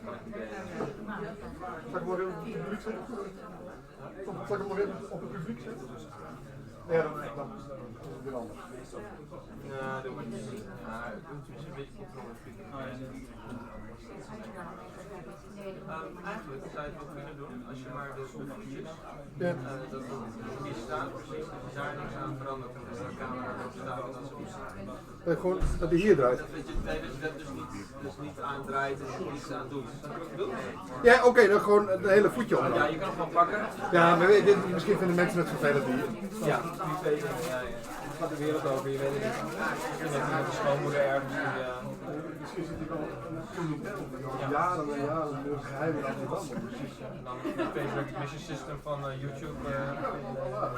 Zal ik hem nog even op het publiek zetten? Zal ik hem nog even op het publiek zetten? Nee, dat is weer anders. Ja, dat wordt niet. Maar het is een beetje controle. Eigenlijk zou je het wel kunnen doen als je maar de voetjes dat hier staat, precies, dat je daar niks aan verandert. Dat de camera erop staat en dan zoiets. Gewoon dat hij hier draait. Dat je dat dus niet aandraait en er niets aan doet. Snap je wat ik bedoel? Ja, oké, dan gewoon het hele voetje onder. Ja, je kan hem gewoon pakken. Ja, maar misschien vinden mensen het vervelend hier. Ja, privé dingen, ja. Het gaat de wereld over, je weet het niet. Je bent met de schoonmoeder ergens. Misschien zit hij wel jaren en jaren in het geheim in Amsterdam. En dan het face recognition system van YouTube.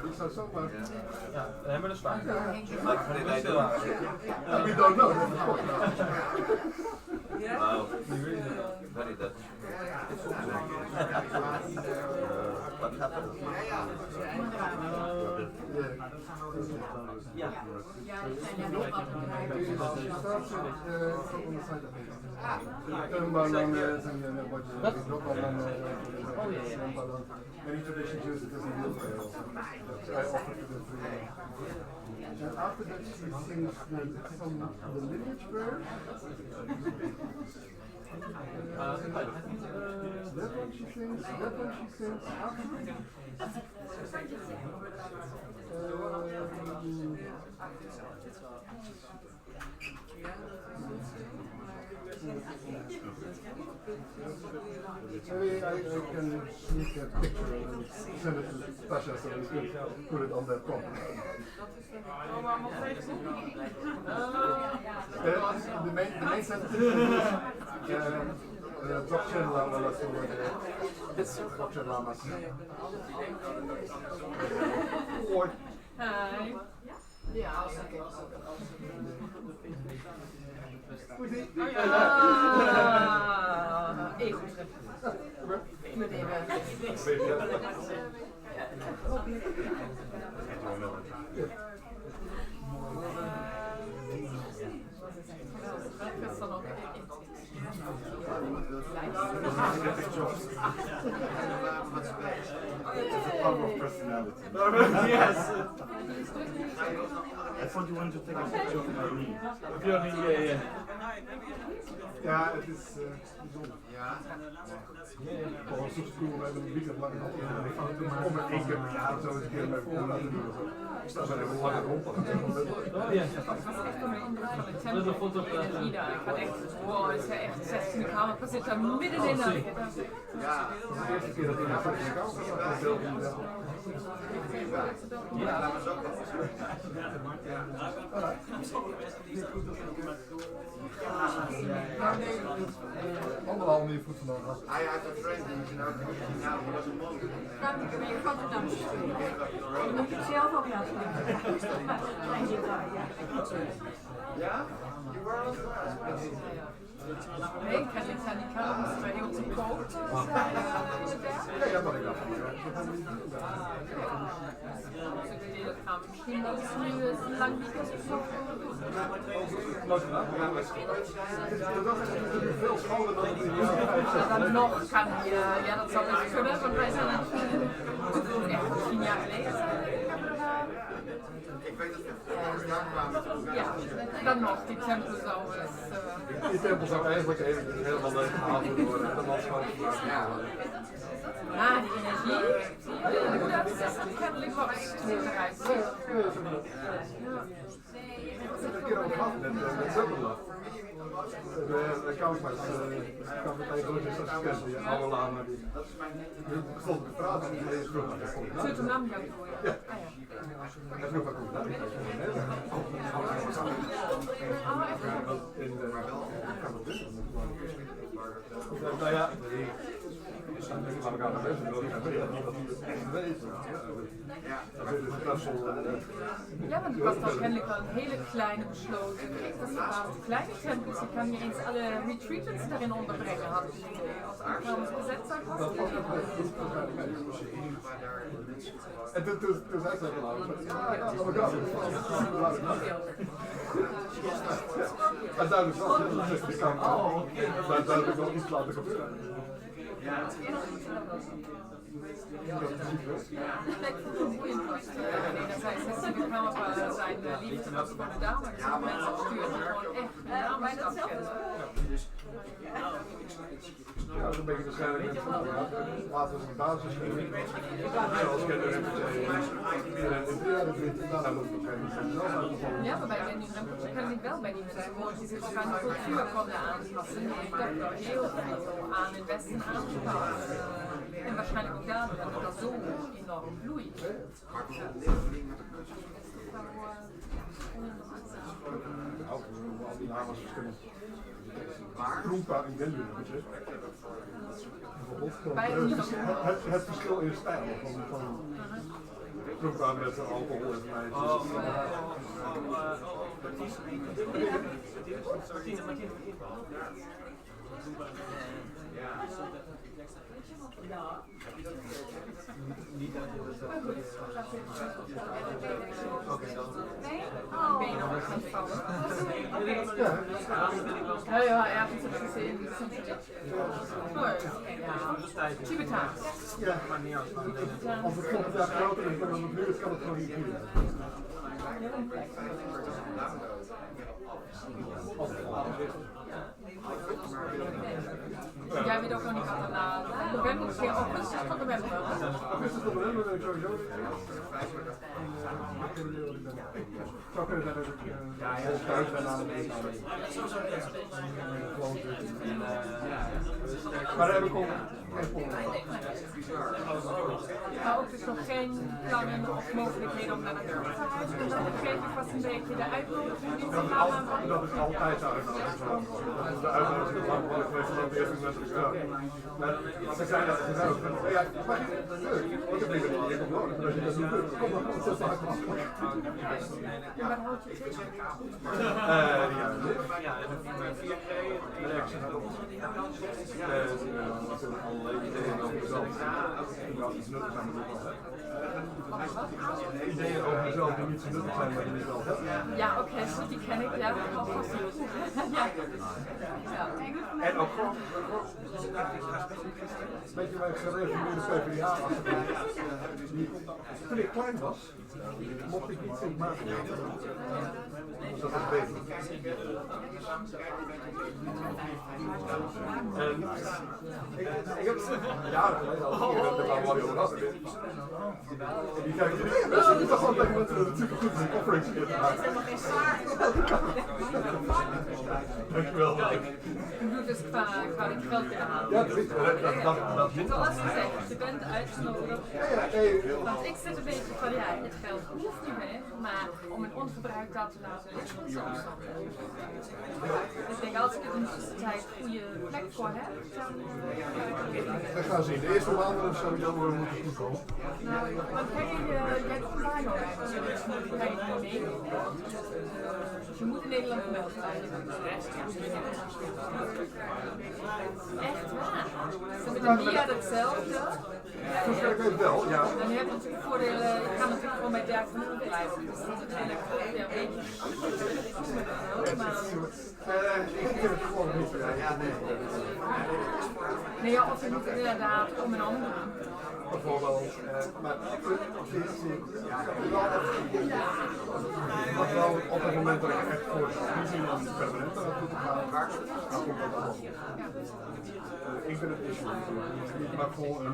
Ik zou het zo maar. Ja, nee, maar dat is waar. We don't know. Wow, very Dutch. What happened? Ja. Many traditions use it as a meal prayer also. I offer to the free. And after that she sings the lineage prayer. That one she sings, Maybe I can sneak a picture and send it to Tasha so we can put it on that top. The main sentence is dzogchen Lama dzogchen Lamas. Hi. Ja, ego-trip. Ik moet even. Dat is dan ook Power of personality. Yes. I thought you wanted to take a picture of my knee. Of your knee, yeah. Ja, het is bijzonder. Ja. Gewoon zo stoel, we hebben een weekend lang om er 1 keer per jaar of zo eens een keer mee om laten doen. Ik sta zo even langer rond. Oh ja. Dat is een foto op Ik had echt, wow, het is echt 16 kamer, ik zit daar middenin. Ja, dat is de eerste keer dat ik naar de kamer ga. Ja, Lama Shabkar. Anderhalve uur voet vandaan. Hij had een friend die was een monk. Maar je kan het dan je moet het zelf ook laten doen. Ja? Nee, ik ken niet aan die kamers, maar die op de koop. Ja, maar ik dacht Misschien dat is nu lang niet als ik zo dan nog kan je, ja dat zou best kunnen, want wij zijn echt 10 jaar geleden ik weet dat we daar kwamen. ja, dan nog, die tempel zou die tempel zou eigenlijk helemaal leeg gehaald worden door de landschap. ja, die energie, dat is kennelijk wat eruit ziet. Ik heb een keer over gehad met Zelda. De accountants kan met een grote assistent, die oude Lama, die stond te praten en die vroeg wat er komt. Zult hem naam gaan voor je? Ja. Hij vroeg wat komt daar. Nou ja, laat elkaar naar mensen wil ik gaan weten. Ja, want het was dan kennelijk wel een hele kleine besloten. Kijk, dat waren kleine tempels. Je kan niet eens alle retreatants daarin onderbrengen, had ik het idee. Als Abrahams bezet zag, was het niet. En toen zei ze van, en duidelijk wel, die kan duidelijk wel iets laten gebeuren. Ja, ik vond het een goede post. Enerzijds heeft hij bepaald zijn liefde was voor de Dharma. Dus die mensen stuurt gewoon echt Lama Shabkar. Ja, dat is een beetje waarschijnlijk net van, laten we een basis geven. Zoals Keller en ja, maar bij Lenny Rempeltje kan ik wel bij die mensen gewoon die zich ook aan de cultuur konden aanpassen. Die heeft toch wel heel veel aan het Westen aangepast. En waarschijnlijk ook daardoor dat dat zo enorm bloeit. Al die namen verschillend. Gelugpa in Gelugpa, weet je. Het verschil in stijl van Gelugpa met alcohol en meisjes. Ben je nog aan het vouwen? Ja, ergens heb ik gezien. Tibetaans. Ja, als het volgend jaar groter is dan het nu is, kan het gewoon niet doen. Jij weet ook nog niet wat na november, misschien augustus tot november. Augustus tot november ben ik sowieso niet. Zou kunnen zijn dat ik thuis ben aan het maar daar heb ik ook geen volgende. Maar ook dus nog geen plannen of mogelijkheden om naar de deur te gaan. Dus dat geeft vast een beetje de uitnodiging die we gaan aanvangen. Dat is altijd zo. Dat is de uitnodiging van wat ik weet van de eerste mensen gedaan. Maar ze zijn dat ook. Ja, maar ik heb niet dat je komt nodig. Als je dat niet doet, kom dan zo vaak makkelijk. En waar houd je tegen? Ja, en dan 4G, relaxen. Allerlei ideeën over mezelf. Iets nuttigs aan mezelf. Ideeën over mezelf die niet zo nuttig zijn, maar die ik wel heb. Ja, oké, goed, die ken ik. Ja, dat is vast ja. En ook gewoon een beetje mijn gereformeerde PvdA achtergrond. Toen ik klein was, mocht ik niet Sint Maarten eten. Dus dat was beter. En ik heb jaren geleden al een keer met mijn Mario gehad. Die kijken, ik dacht gewoon tegen mensen dat het supergoed is om offerings te maken. Dankjewel. Je doet dus qua het geld in de hand. Ja, dat moet. Zoals gezegd, je bent uitgenodigd. Want ik zit een beetje van ja, het geld hoeft niet meer, maar om een ongebruikt dat te laten liggen, dat is wel ik denk als ik er in de tussentijd een goede plek voor heb, dan we gaan zien. De eerste maanden sowieso moeten goed komen. nou, want kijk, jij komt daar nog eigenlijk, dus moet je niet mee. Dus je moet in Nederland gemeld zijn. Echt waar? Ze met een via hetzelfde. Zover ik weet wel, ja. En je hebt natuurlijk voordelen, je kan natuurlijk gewoon bij 30 minuten blijven. Dus dat is natuurlijk ja, een beetje. Ik heb het gewoon niet. Nee, ja, of je moet inderdaad om en om doen. Bijvoorbeeld, maar wel op het moment dat ik echt voor verkiezingen om permanent naartoe te gaan, dan komt dat allemaal goed. Ik ben het issue, niet maar voor een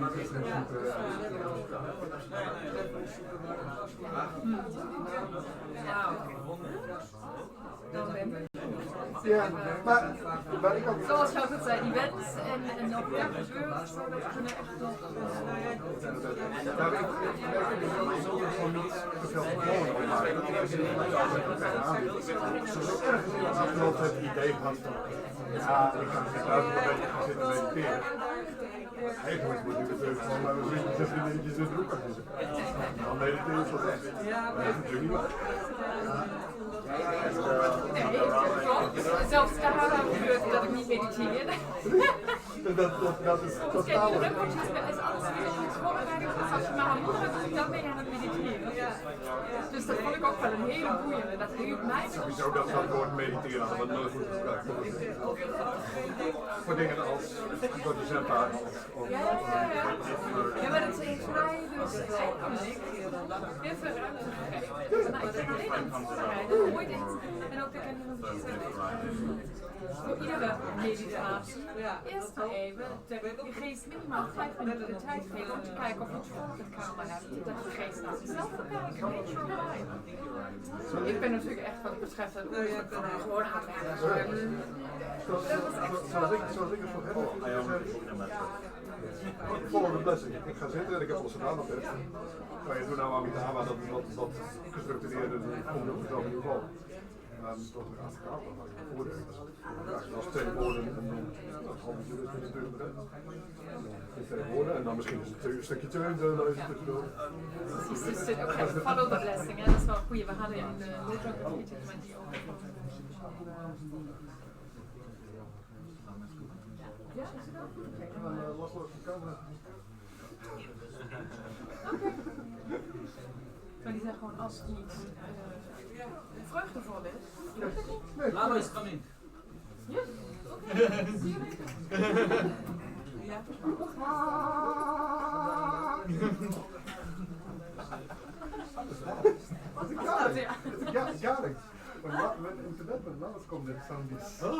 ja, maar ik ook. Zoals je altijd zei, events en nog meer gebeurt, zodat we kunnen echt nog. Nou, ik gewoon niet te veel verloren maken. Dat is een beetje aan. Dus ergens in het achterhoofd heb ik het idee gehad van Ja, ik kan zich thuis een beetje gaan zitten mediteren. Eigenlijk moet ik het gewoon maar vriendjes en vriendinnetjes in de hoek gaan zitten. Dan mediteren is wel echt. Dat is natuurlijk niet waar. Zelfs daar gebeurt dat ik niet mediteer. Dat is totaal. Is alles weer voorbereiding voor als je maar aan moet, dan ben je aan het mediteren. Dus dat vond ik ook wel een hele boeiende. Dat hielp mij zo. Sowieso dat zo'n woord mediteren hadden we nooit goed gebruikt. Voor dingen als door de zenpaar. Ja, maar dat heeft mij dus eigenlijk heel veel ruimte gegeven. Nou, ik ben alleen aan het voorbereiden, nooit echt. En ook de kinderen die zeggen, voor iedere meditatie eerst maar even je geest minimaal 5 minuten de tijd geven om te kijken of je het voor de kamer hebt. Dat je geest naar zichzelf kan kijken, weet je wel. Ik ben natuurlijk echt wat betreft het gewoon aan het werken. Zoals ik het voor heb, volgende blessing. Ik ga zitten en ik heb alles gedaan op het. Maar je doet nou aan Dharma dat wat gestructureerde komt op hetzelfde niveau. Dat is aan elkaar, dat had ik voordelen. Als 2 woorden en dan half uur is natuurlijk bekend. 2 woorden en dan misschien een stukje teun lezen tussendoor. Precies, dus dit ook echt follow the blessing, hè? Dat is wel een goeie. We hadden in de loopbaan een beetje met die over. Ja, is het ook? Oké. Maar die zijn gewoon als het iets vreugdevol is. Nee, Lama is coming. Ja, oké. Zie je later. Ja. Ja, in Tibet met Lamas komt dit sound iets. Sorry.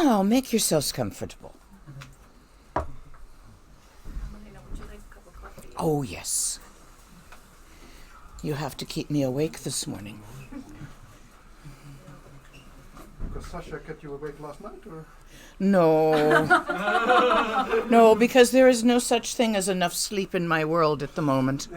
Now, make yourselves comfortable. Oh, yes. You have to keep me awake this morning. Because Sasha kept you awake last night, or? No. No, because there is no such thing as enough sleep in my world at the moment.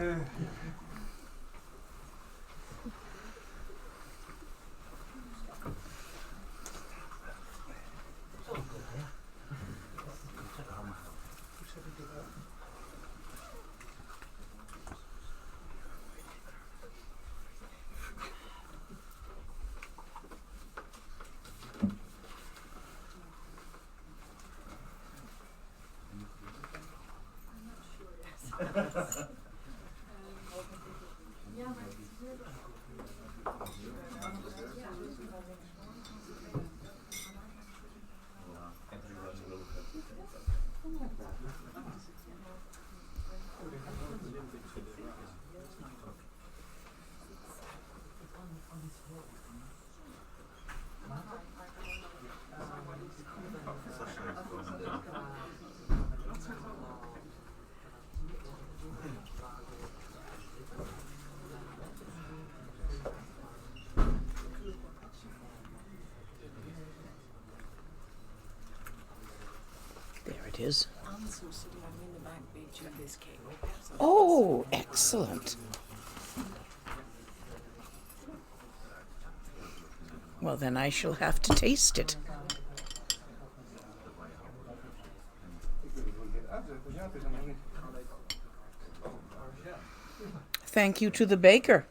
Is. Oh, excellent. Well, then I shall have to taste it. Thank you to the baker.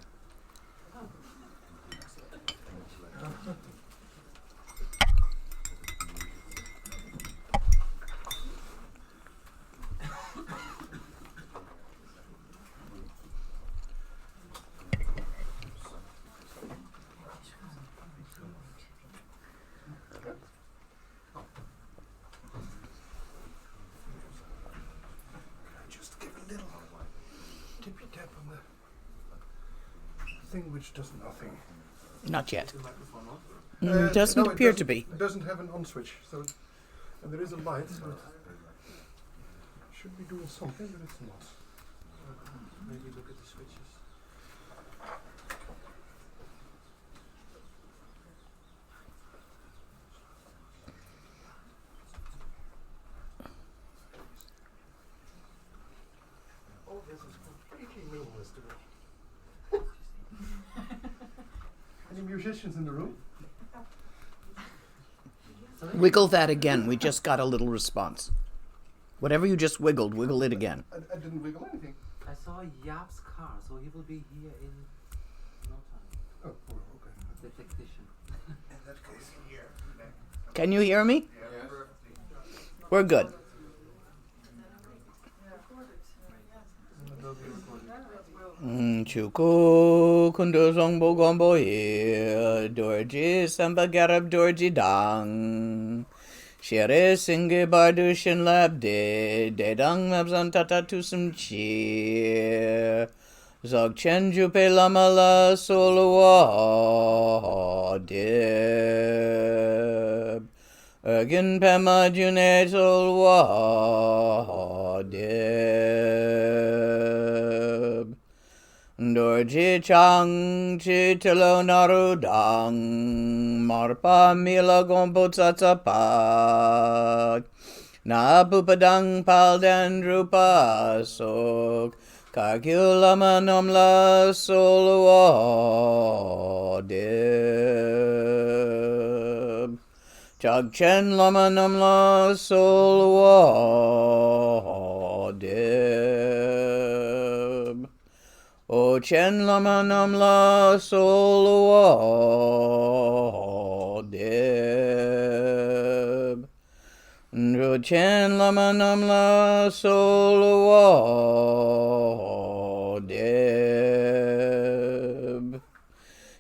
Which does nothing. Not yet. Doesn't appear to be. It doesn't have an on switch, so and there is a light, so it should be doing something, but it's not. maybe look at the switches. Oh, this is completely minimalist today. Any musicians in the room? Wiggle that again. We just got a little response. Whatever you just wiggled, wiggle it again. I didn't wiggle anything. I saw Jaap's car, so he will be here in no time. Oh, okay. The technician. In that case, here. Can you hear me? We're good. Chuku kundo zongbo gombo ye dorji samba garab dorji dang shere singe bardu shin lab de dang mabzan tata tusum chi dzogchen jupe lama la solo de Ergin pema june solwa de Dorji chang chi tilo naru dang marpa mila gombo tsatsapak na pupadang pal dan drupa sok kakyu lama nomla solo deb chagchen lama nomla solo deb O chen lama namla solo deb. O chen lama namla solo deb.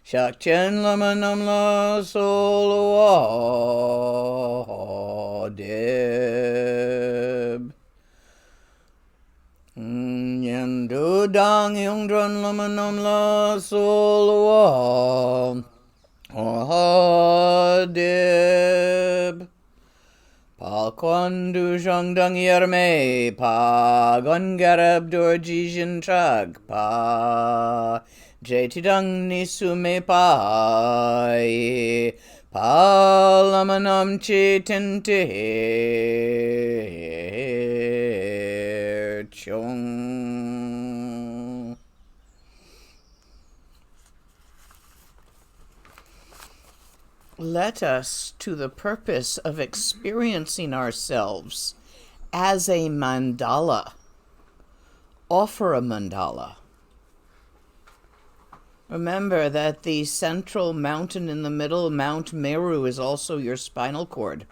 Shak chen lama namla solo deb. Nyandu dang yung dron lama nam la solo deb Pal kwan du zhang dang yerme pa gon garab dur jijin trag pa jeti dang nisume pa pa lama nam chi tente chung. Let us, to the purpose of experiencing ourselves as a mandala, offer a mandala. Remember that the central mountain in the middle, Mount Meru, is also your spinal cord.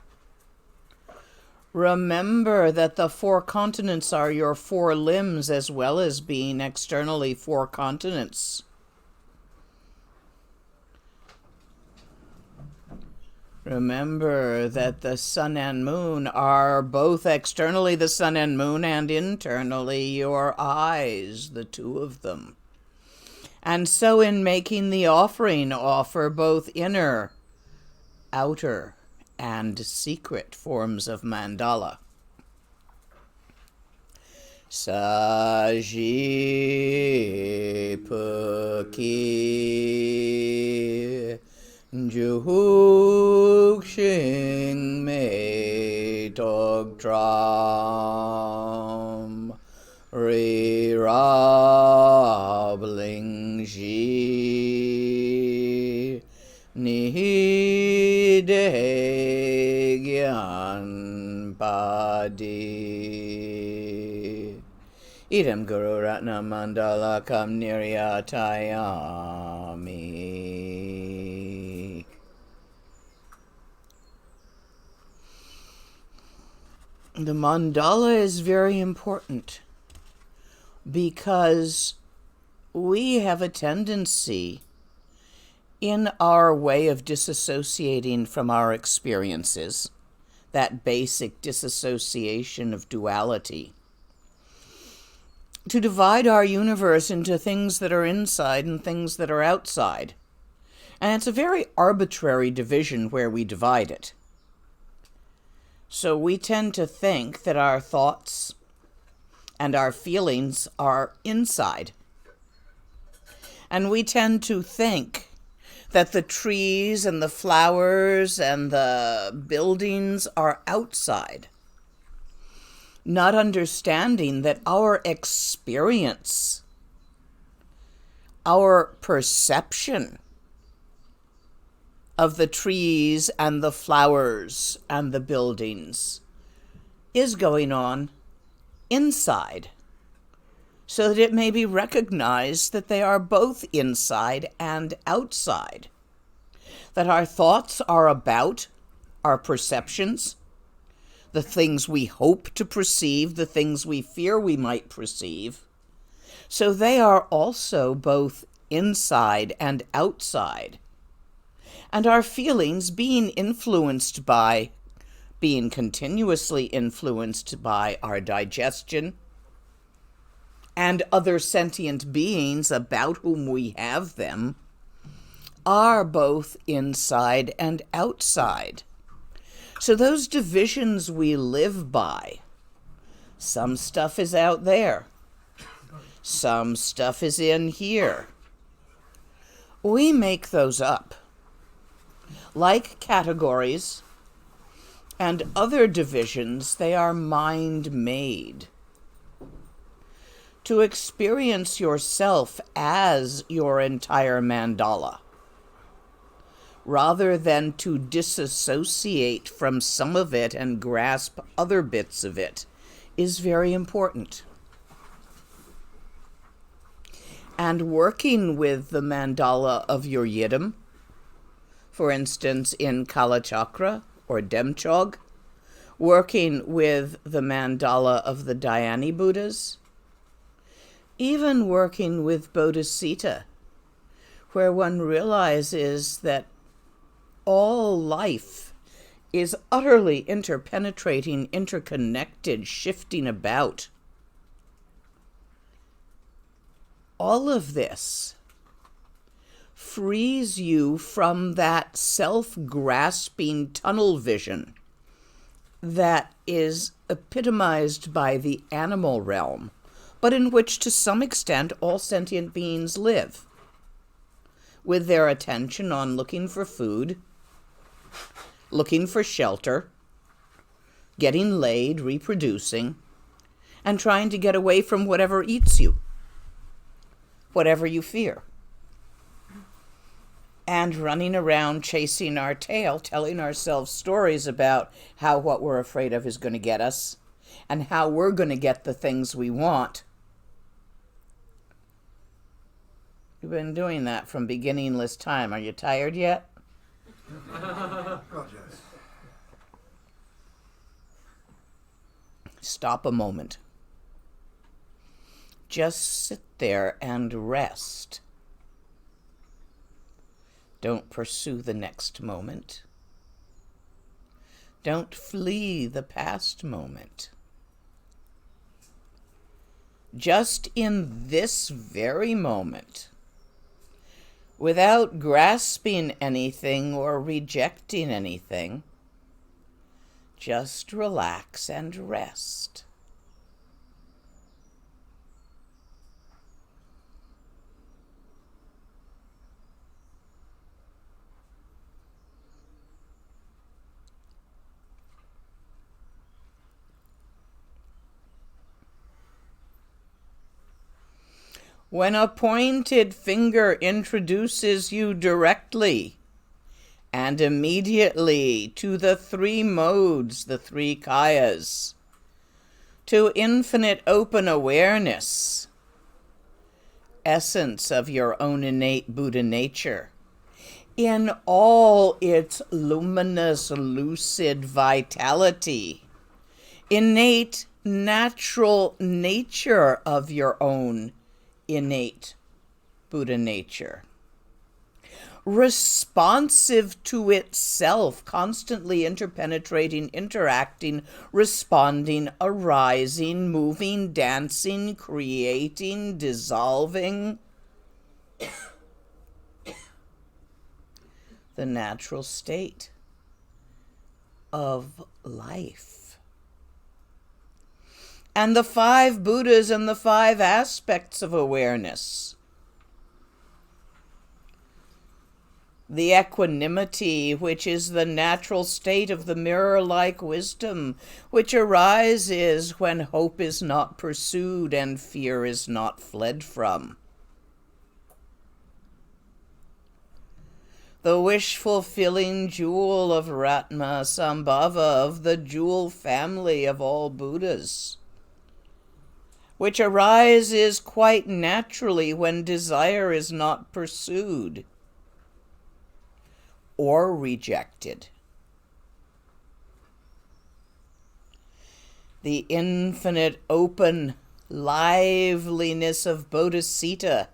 Remember that the 4 continents are your 4 limbs as well as being externally 4 continents. Remember that the sun and moon are both externally the sun and moon and internally your eyes, the 2 of them. And so in making the offering, offer both inner, outer, and secret forms of mandala. Saji puki juhuk shing me tog tram ri rabling ji ni de gyan padi idam guru ratna mandala kam niryatayami. The mandala is very important because we have a tendency in our way of disassociating from our experiences, that basic disassociation of duality, to divide our universe into things that are inside and things that are outside. And it's a very arbitrary division where we divide it. So we tend to think that our thoughts and our feelings are inside. And we tend to think that the trees and the flowers and the buildings are outside, not understanding that our experience, our perception of the trees and the flowers and the buildings is going on inside, so that it may be recognized that they are both inside and outside, that our thoughts are about our perceptions, the things we hope to perceive, the things we fear we might perceive. So they are also both inside and outside. And our feelings being continuously influenced by our digestion and other sentient beings about whom we have them, are both inside and outside. So those divisions we live by, some stuff is out there, some stuff is in here. We make those up. Like categories and other divisions, they are mind-made. To experience yourself as your entire mandala, rather than to disassociate from some of it and grasp other bits of it, is very important. And working with the mandala of your yidam, for instance in Kala Chakra or Demchog, working with the mandala of the Dhyani Buddhas, even working with Bodhisattva, where one realizes that all life is utterly interpenetrating, interconnected, shifting about. All of this frees you from that self-grasping tunnel vision that is epitomized by the animal realm, but in which to some extent all sentient beings live, with their attention on looking for food, looking for shelter, getting laid, reproducing, and trying to get away from whatever eats you, whatever you fear. And running around chasing our tail, telling ourselves stories about how what we're afraid of is going to get us, and how we're going to get the things we want. You've been doing that from beginningless time. Are you tired yet? God, yes. Stop a moment. Just sit there and rest. Don't pursue the next moment. Don't flee the past moment. Just in this very moment, without grasping anything or rejecting anything, just relax and rest. When a pointed finger introduces you directly and immediately to the three modes, the three kayas, to infinite open awareness, essence of your own innate Buddha nature, in all its luminous, lucid vitality, innate, natural nature of your own innate Buddha nature, responsive to itself, constantly interpenetrating, interacting, responding, arising, moving, dancing, creating, dissolving. The natural state of life. and the 5 Buddhas and the 5 aspects of awareness. The equanimity, which is the natural state of the mirror-like wisdom, which arises when hope is not pursued and fear is not fled from. The wish-fulfilling jewel of Ratma Sambhava, of the jewel family of all Buddhas, which arises quite naturally when desire is not pursued or rejected. The infinite open liveliness of Bodhisattva,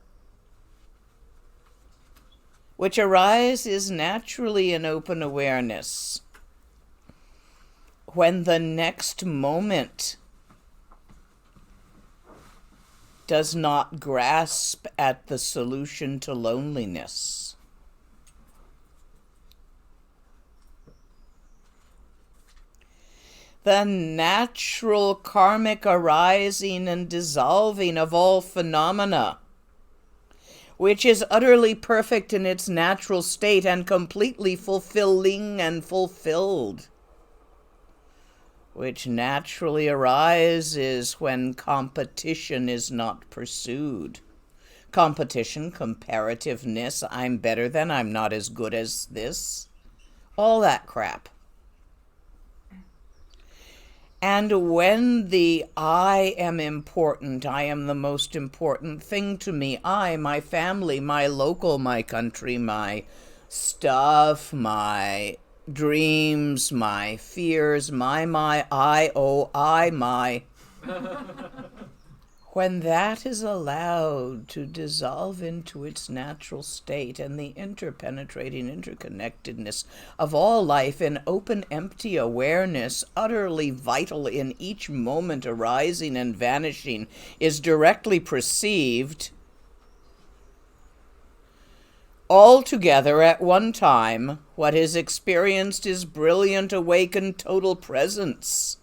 which arises naturally in open awareness when the next moment does not grasp at the solution to loneliness. The natural karmic arising and dissolving of all phenomena, which is utterly perfect in its natural state and completely fulfilling and fulfilled, which naturally arises when competition is not pursued. Competition, comparativeness, I'm better than, I'm not as good as this, all that crap. And when the I am important, I am the most important thing to me, I, my family, my local, my country, my stuff, my dreams, my fears, my, I, oh, I, my. When that is allowed to dissolve into its natural state and the interpenetrating interconnectedness of all life in open, empty awareness, utterly vital in each moment arising and vanishing, is directly perceived, all together at one time, what is experienced is brilliant, awakened, total presence,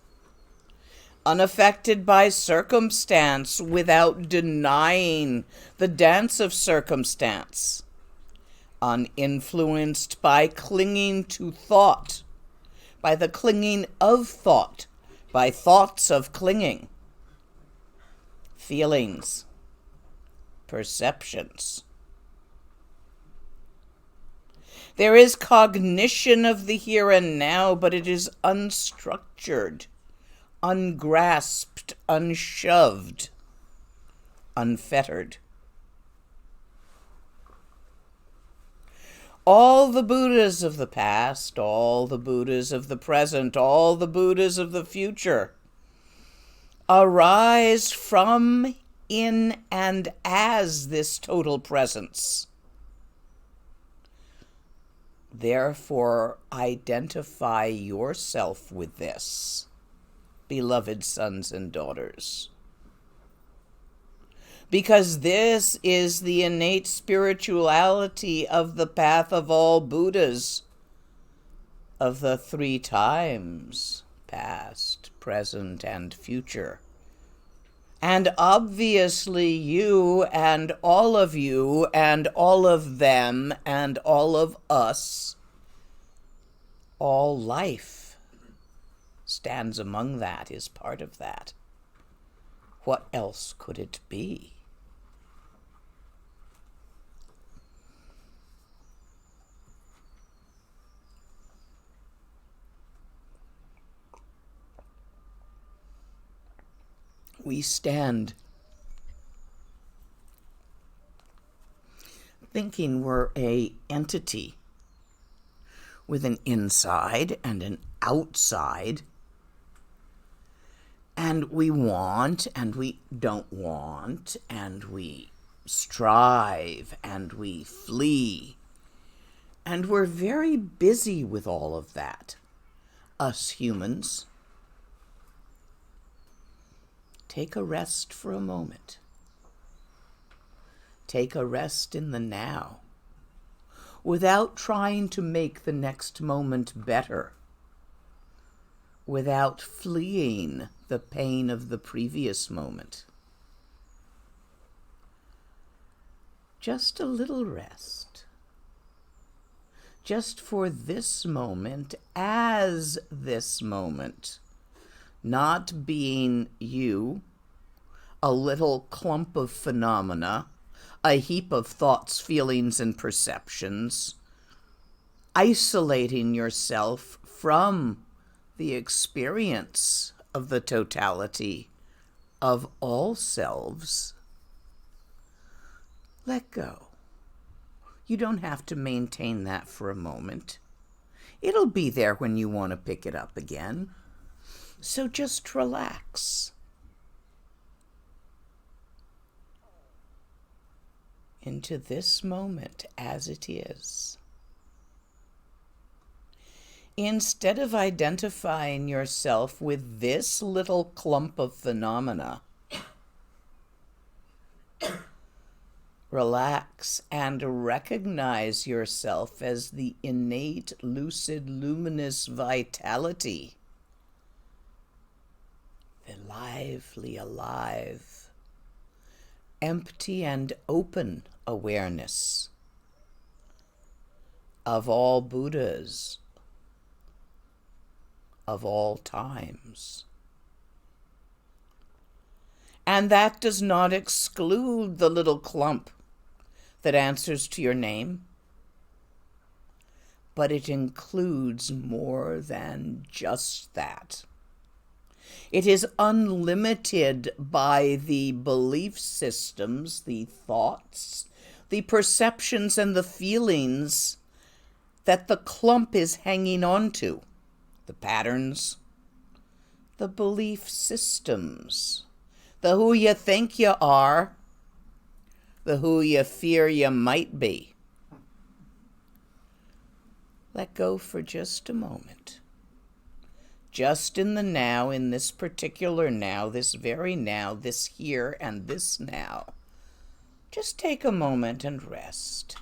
unaffected by circumstance, without denying the dance of circumstance, uninfluenced by clinging to thought, by the clinging of thought, by thoughts of clinging, feelings, perceptions. There is cognition of the here and now, but it is unstructured, ungrasped, unshoved, unfettered. All the Buddhas of the past, all the Buddhas of the present, all the Buddhas of the future arise from, in, and as this total presence. Therefore, identify yourself with this, beloved sons and daughters, because this is the innate spirituality of the path of all Buddhas, of the 3 times, past, present, and future. And obviously you and all of them and all of us, all life stands among that, is part of that. What else could it be? We stand thinking we're an entity with an inside and an outside, and we want and we don't want, and we strive and we flee, and we're very busy with all of that, us humans. Take a rest for a moment. Take a rest in the now, without trying to make the next moment better, without fleeing the pain of the previous moment. Just a little rest. Just for this moment as this moment, not being you, a little clump of phenomena, a heap of thoughts, feelings, and perceptions, isolating yourself from the experience of the totality of all selves. Let go. You don't have to maintain that for a moment. It'll be there when you want to pick it up again. So just relax. Into this moment as it is. Instead of identifying yourself with this little clump of phenomena, relax and recognize yourself as the innate, lucid, luminous vitality, the lively, alive, empty and open awareness of all Buddhas, of all times. And that does not exclude the little clump that answers to your name, but it includes more than just that. It is unlimited by the belief systems, the thoughts, the perceptions, and the feelings that the clump is hanging on to. The patterns, the belief systems, the who you think you are, the who you fear you might be. Let go for just a moment. Just in the now, in this particular now, this very now, this here and this now. Just take a moment and rest.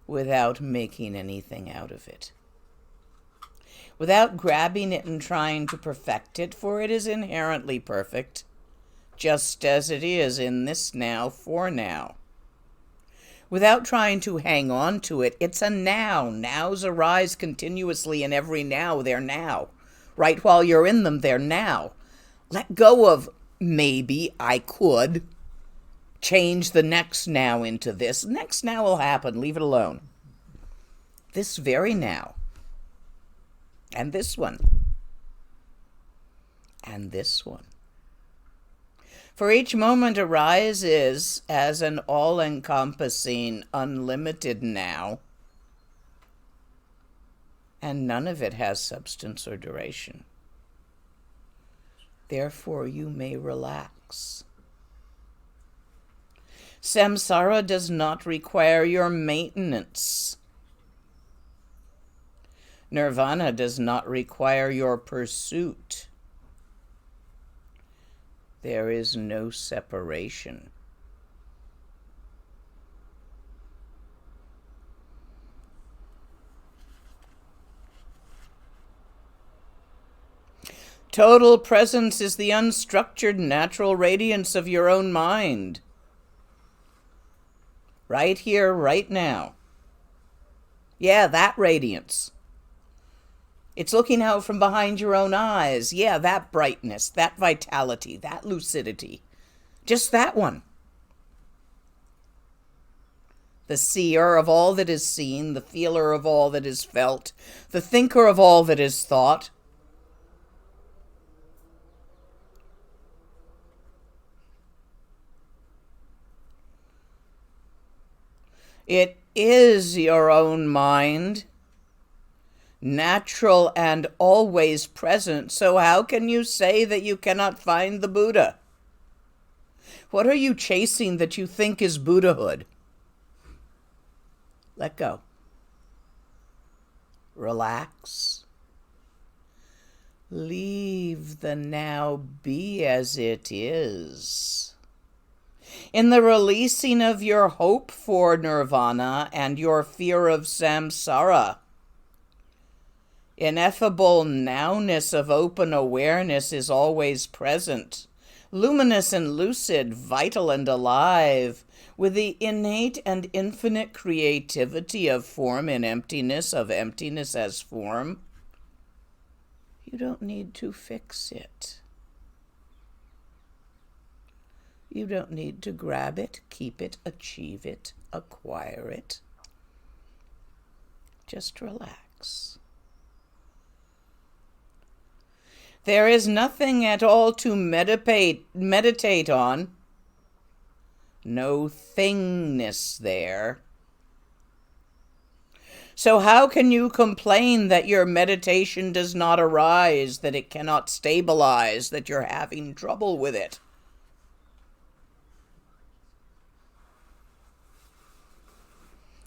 Without making anything out of it. Without grabbing it and trying to perfect it, for it is inherently perfect, just as it is in this now for now. Without trying to hang on to it, it's a now. Nows arise continuously in every now, they're now. Right while you're in them, they're now. Let go of maybe I could change the next now into this. Next now will happen. Leave it alone. This very now. And this one. And this one. For each moment arises as an all-encompassing, unlimited now. And none of it has substance or duration. Therefore, you may relax. Samsara does not require your maintenance. Nirvana does not require your pursuit. There is no separation. Total presence is the unstructured natural radiance of your own mind. Right here, right now. Yeah, that radiance. It's looking out from behind your own eyes. Yeah, that brightness, that vitality, that lucidity. Just that one. The seer of all that is seen, the feeler of all that is felt, the thinker of all that is thought. It is your own mind, natural and always present, so how can you say that you cannot find the Buddha? What are you chasing that you think is Buddhahood? Let go. Relax. Leave the now be as it is. In the releasing of your hope for nirvana and your fear of samsara, Ineffable nowness of open awareness is always present, luminous and lucid, vital and alive, with the innate and infinite creativity of form in emptiness, of emptiness as form. You don't need to fix it. You don't need to grab it, keep it, achieve it, acquire it. Just relax. There is nothing at all to meditate on. No thingness there. So how can you complain that your meditation does not arise, that it cannot stabilize, that you're having trouble with it?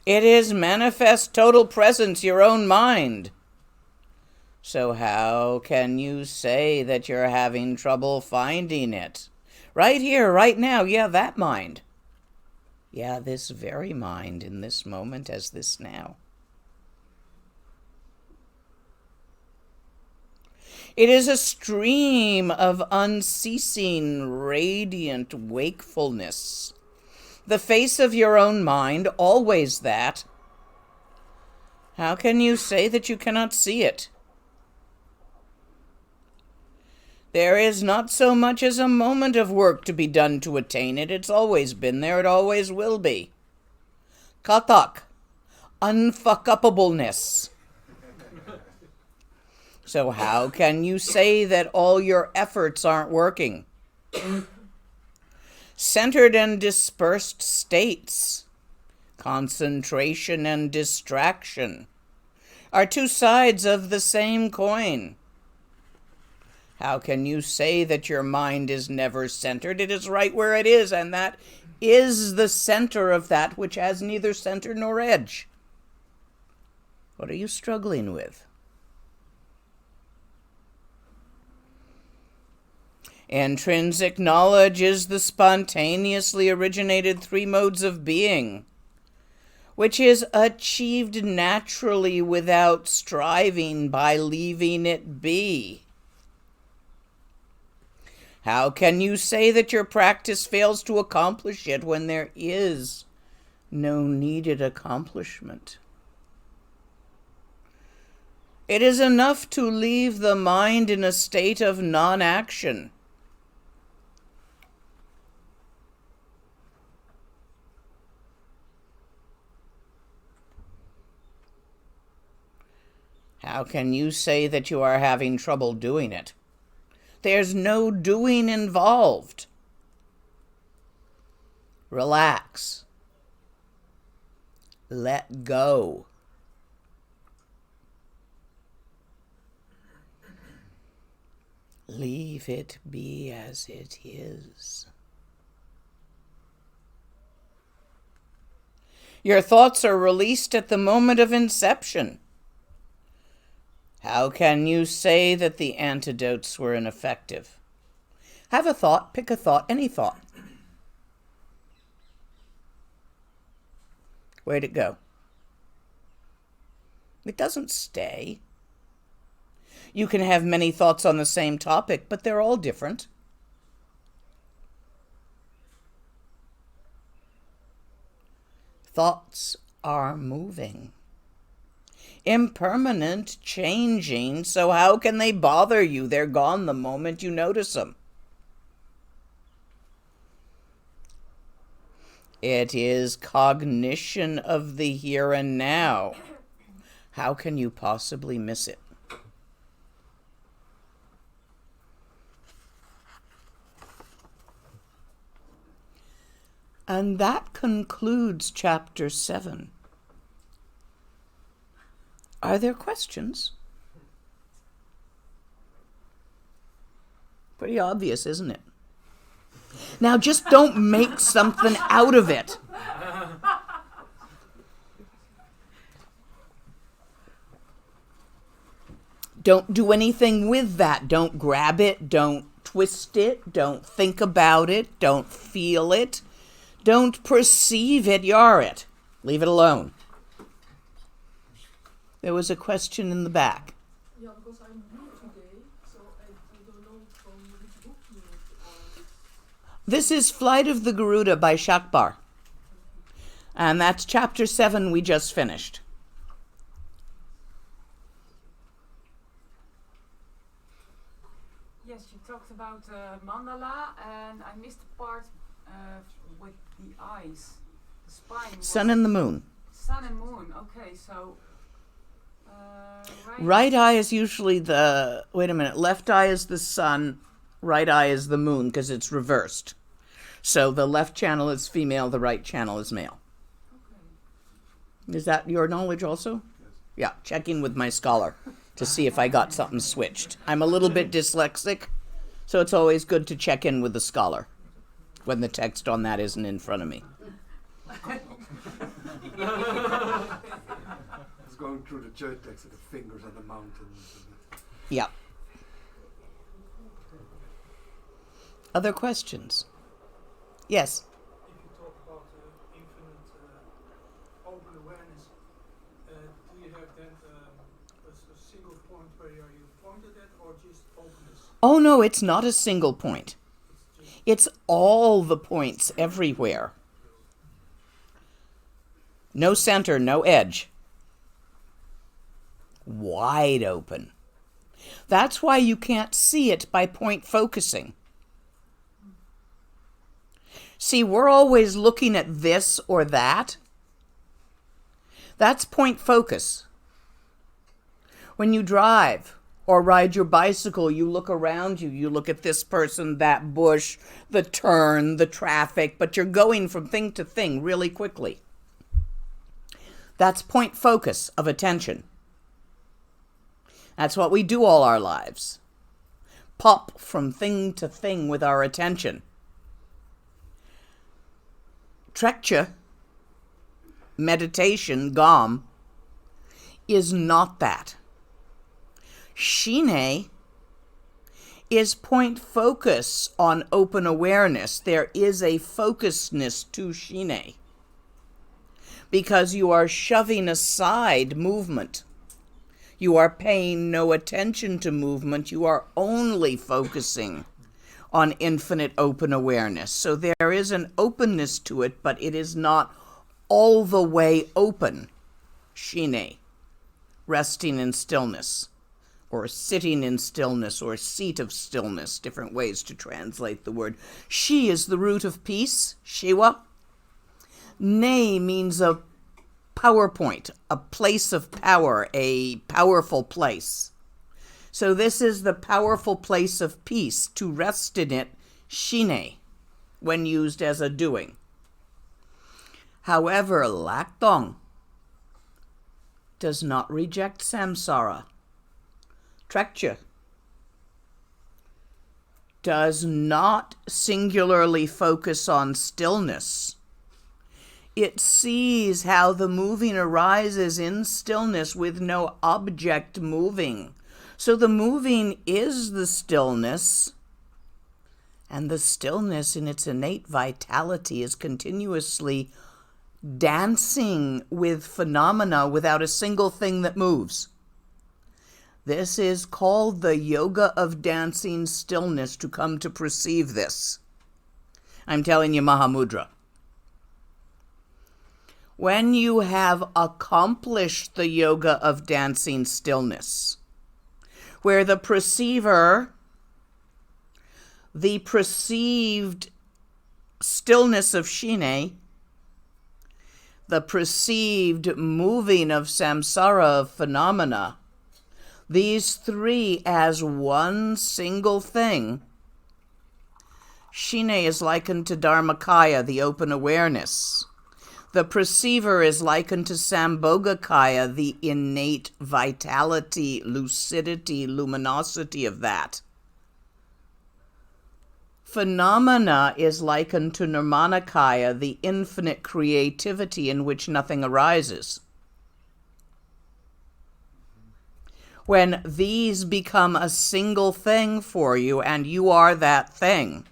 It is manifest total presence, your own mind. So how can you say that you're having trouble finding it? Right here, right now, yeah, that mind. Yeah, this very mind in this moment as this now. It is a stream of unceasing, radiant wakefulness. The face of your own mind, always that. How can you say that you cannot see it? There is not so much as a moment of work to be done to attain it. It's always been there. It always will be. Katak, unfuckupableness. So how can you say that all your efforts aren't working? Centered and dispersed states, concentration and distraction, are two sides of the same coin. How can you say that your mind is never centered? It is right where it is, and that is the center of that which has neither center nor edge. What are you struggling with? Intrinsic knowledge is the spontaneously originated three modes of being, which is achieved naturally without striving by leaving it be. How can you say that your practice fails to accomplish it when there is no needed accomplishment? It is enough to leave the mind in a state of non-action. How can you say that you are having trouble doing it? There's no doing involved. Relax. Let go. Leave it be as it is. Your thoughts are released at the moment of inception. How can you say that the antidotes were ineffective? Have a thought, pick a thought, any thought. Where'd it go? It doesn't stay. You can have many thoughts on the same topic, but they're all different. Thoughts are moving. Impermanent, changing, so how can they bother you? They're gone the moment you notice them. It is cognition of the here and now. How can you possibly miss it? And that concludes chapter 7. Are there questions? Pretty obvious, isn't it? Now just don't make something out of it. Don't do anything with that. Don't grab it. Don't twist it. Don't think about it. Don't feel it. Don't perceive it. Yar it. Leave it alone. There was a question in the back. This is Flight of the Garuda by Shabkar. And that's chapter 7 we just finished. Yes, you talked about mandala, and I missed the part with the eyes, the spine. Sun and the moon. Sun and moon, okay, so... Right eye is usually the... Wait a minute. Left eye is the sun. Right eye is the moon because it's reversed. So the left channel is female, the right channel is male. Okay. Is that your knowledge also? Yes. Yeah, checking with my scholar to see if I got something switched. I'm a little bit dyslexic, so it's always good to check in with the scholar when the text on that isn't in front of me. Going through the church text of the fingers and the mountains. Yeah. Other questions? Yes. If you talk about infinite open awareness, do you have then a single point where you pointed at, or just openness? Oh no, it's not a single point. It's all the points everywhere. No center, no edge. Wide open. That's why you can't see it by point focusing. See, we're always looking at this or that. That's point focus. When you drive or ride your bicycle, you look around you. You look at this person, that bush, the turn, the traffic, but you're going from thing to thing really quickly. That's point focus of attention. That's what we do all our lives. Pop from thing to thing with our attention. Trekchö, meditation, gom, is not that. Shine is point focus on open awareness. There is a focusedness to shine because you are shoving aside movement. You are paying no attention to movement. You are only focusing on infinite open awareness. So there is an openness to it, but it is not all the way open. Shine, resting in stillness, or sitting in stillness, or seat of stillness, different ways to translate the word. Shi is the root of peace, Shiwa. Ne means a PowerPoint, a place of power, a powerful place. So this is the powerful place of peace. To rest in it, shine, when used as a doing. However, Laktong does not reject samsara. Trekchö does not singularly focus on stillness. It sees how the moving arises in stillness with no object moving. So the moving is the stillness, and the stillness in its innate vitality is continuously dancing with phenomena without a single thing that moves. This is called the yoga of dancing stillness, to come to perceive this. I'm telling you Mahamudra. When you have accomplished the yoga of dancing stillness, where the perceiver, the perceived stillness of shine, the perceived moving of samsara, of phenomena, these three as one single thing, shine is likened to Dharmakaya, the open awareness. The perceiver is likened to Sambhogakaya, the innate vitality, lucidity, luminosity of that. Phenomena is likened to Nirmanakaya, the infinite creativity in which nothing arises. When these become a single thing for you and you are that thing,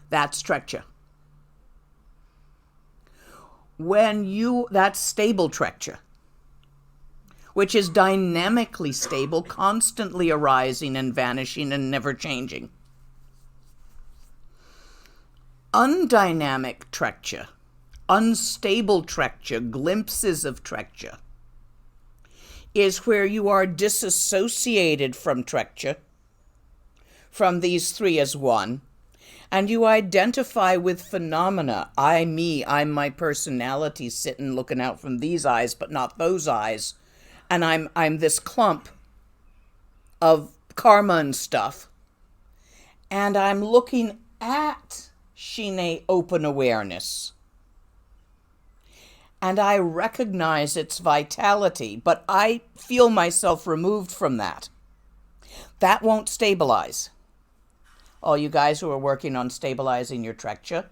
that's Trekchö. That's stable Trekchö, which is dynamically stable, constantly arising and vanishing and never changing. Undynamic Trekchö, unstable Trekchö, glimpses of Trekchö, is where you are disassociated from Trekchö, from these three as one, and you identify with phenomena. I, me, I'm my personality sitting looking out from these eyes, but not those eyes. And I'm this clump of karma and stuff. And I'm looking at Shine open awareness. And I recognize its vitality, but I feel myself removed from that. That won't stabilize. All you guys who are working on stabilizing your Trekchö,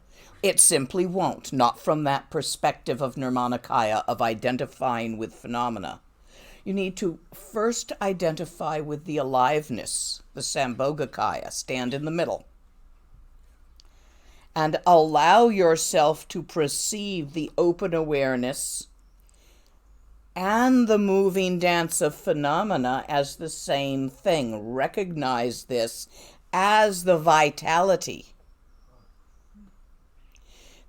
it simply won't, not from that perspective of Nirmanakaya, of identifying with phenomena. You need to first identify with the aliveness, the Sambhogakaya, stand in the middle, and allow yourself to perceive the open awareness and the moving dance of phenomena as the same thing. Recognize this as the vitality.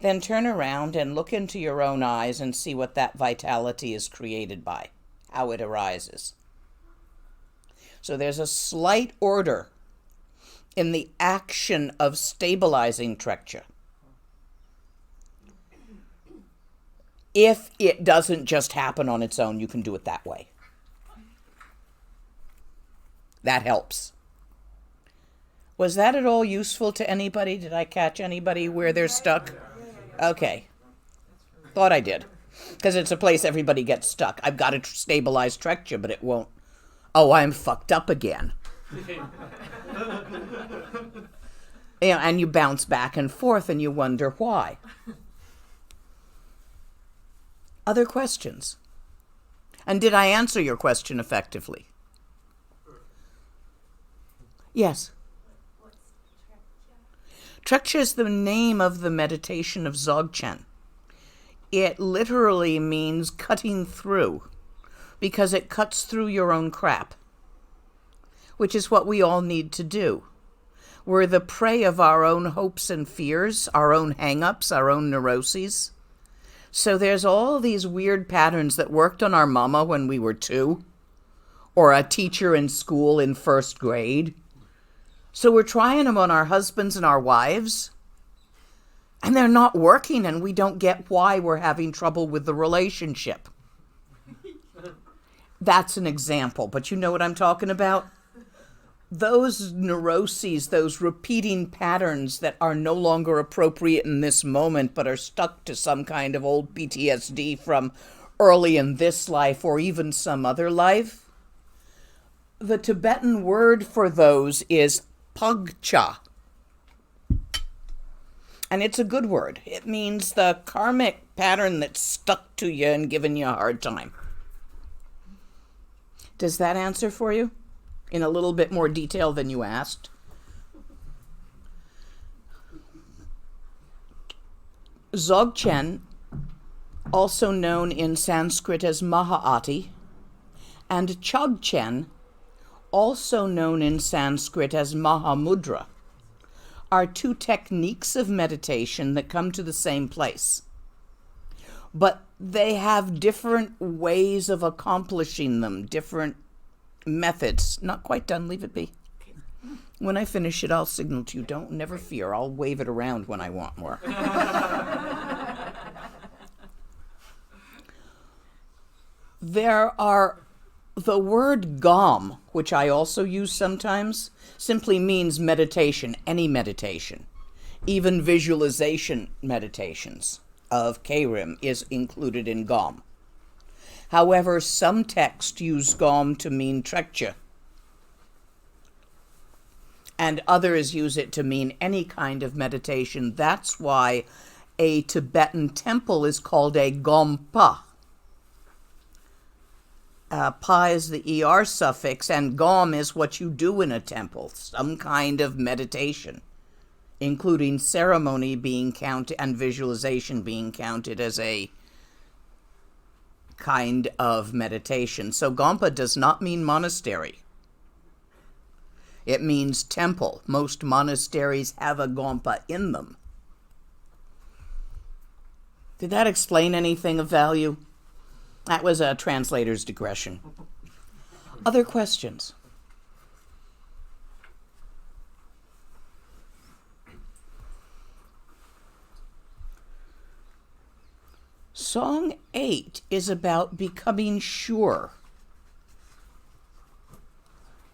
Then turn around and look into your own eyes and see what that vitality is created by, how it arises. So there's a slight order in the action of stabilizing Trekchö. If it doesn't just happen on its own, you can do it that way. That helps. Was that at all useful to anybody? Did I catch anybody where they're stuck? Okay. Thought I did. Because it's a place everybody gets stuck. I've got to stabilize Trekchö, but it won't. Oh, I'm fucked up again. And you bounce back and forth and you wonder why. Other questions? And did I answer your question effectively? Yes. Trekchö is the name of the meditation of dzogchen. It literally means cutting through, because it cuts through your own crap, which is what we all need to do. We're the prey of our own hopes and fears, our own hang-ups, our own neuroses. So there's all these weird patterns that worked on our mama when we were 2, or a teacher in school in 1st grade. So we're trying them on our husbands and our wives, and they're not working, and we don't get why we're having trouble with the relationship. That's an example, but you know what I'm talking about? Those neuroses, those repeating patterns that are no longer appropriate in this moment, but are stuck to some kind of old PTSD from early in this life or even some other life. The Tibetan word for those is pagcha. And it's a good word. It means the karmic pattern that's stuck to you and giving you a hard time. Does that answer for you? In a little bit more detail than you asked? Dzogchen, also known in Sanskrit as Mahaati, and Chogyal, also known in Sanskrit as Mahamudra, are 2 techniques of meditation that come to the same place. But they have different ways of accomplishing them, different methods. Not quite done, leave it be. When I finish it, I'll signal to you. Never fear, I'll wave it around when I want more. There are the word gom, which I also use sometimes, simply means meditation, any meditation. Even visualization meditations of K-Rim is included in gom. However, some texts use gom to mean Trekchö, and others use it to mean any kind of meditation. That's why a Tibetan temple is called a gompa. Pa is the ER suffix, and gom is what you do in a temple, some kind of meditation, including ceremony being counted and visualization being counted as a kind of meditation. So gompa does not mean monastery. It means temple. Most monasteries have a gompa in them. Did that explain anything of value? That was a translator's digression. Other questions? Song 8 is about becoming sure.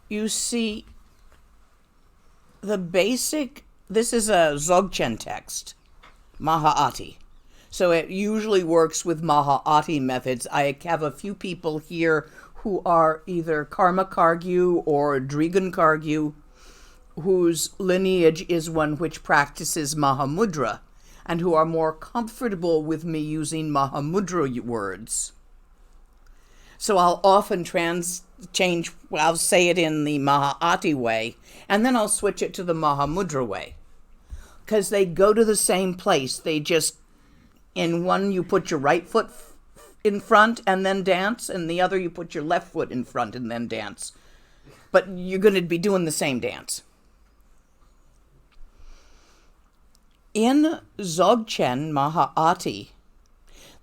You see, this is a dzogchen text, Maha'ati. So it usually works with Maha'ati methods. I have a few people here who are either Karma Kargyu or Drigan Kargyu, whose lineage is one which practices Mahamudra, and who are more comfortable with me using Mahamudra words. So I'll often I'll say it in the Maha'ati way, and then I'll switch it to the Mahamudra way. Because they go to the same place. They just, in one you put your right foot in front and then dance, and the other you put your left foot in front and then dance. But you're going to be doing the same dance. In Dzogchen Maha'ati,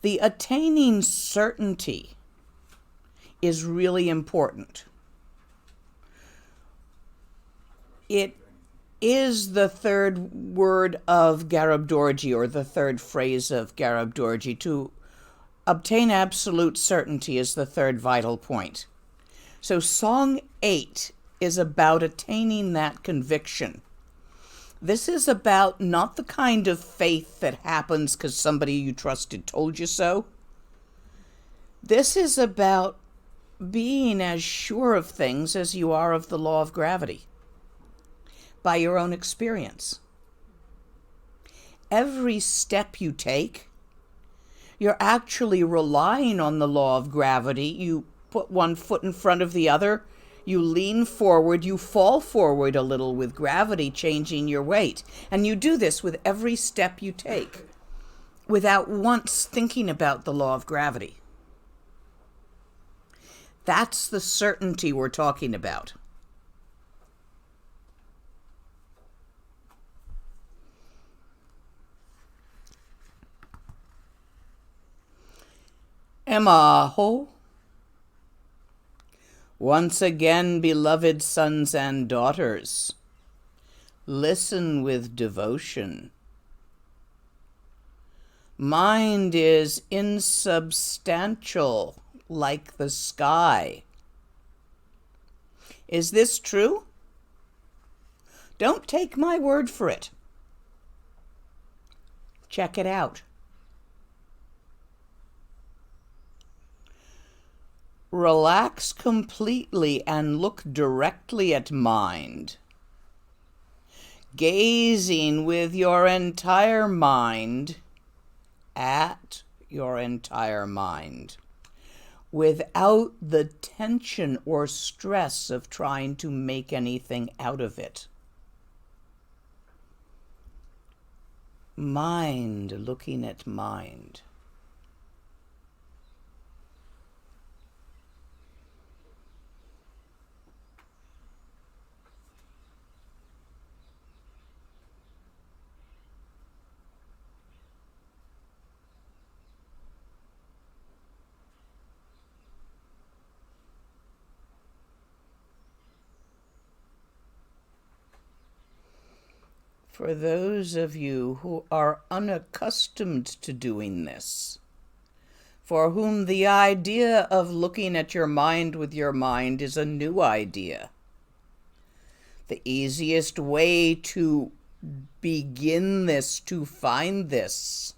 the attaining certainty is really important. It is the third word of Garabdorji, or the third phrase of Garabdorji. To obtain absolute certainty is the third vital point. So Song 8 is about attaining that conviction. This is about not the kind of faith that happens because somebody you trusted told you so. This is about being as sure of things as you are of the law of gravity by your own experience. Every step you take, you're actually relying on the law of gravity. You put one foot in front of the other, you lean forward, you fall forward a little with gravity changing your weight. And you do this with every step you take without once thinking about the law of gravity. That's the certainty we're talking about. Emaho. Once again, beloved sons and daughters, listen with devotion. Mind is insubstantial like the sky. Is this true? Don't take my word for it. Check it out. Relax completely and look directly at mind, gazing with your entire mind at your entire mind, without the tension or stress of trying to make anything out of it. Mind looking at mind. For those of you who are unaccustomed to doing this, for whom the idea of looking at your mind with your mind is a new idea, the easiest way to begin this, to find this,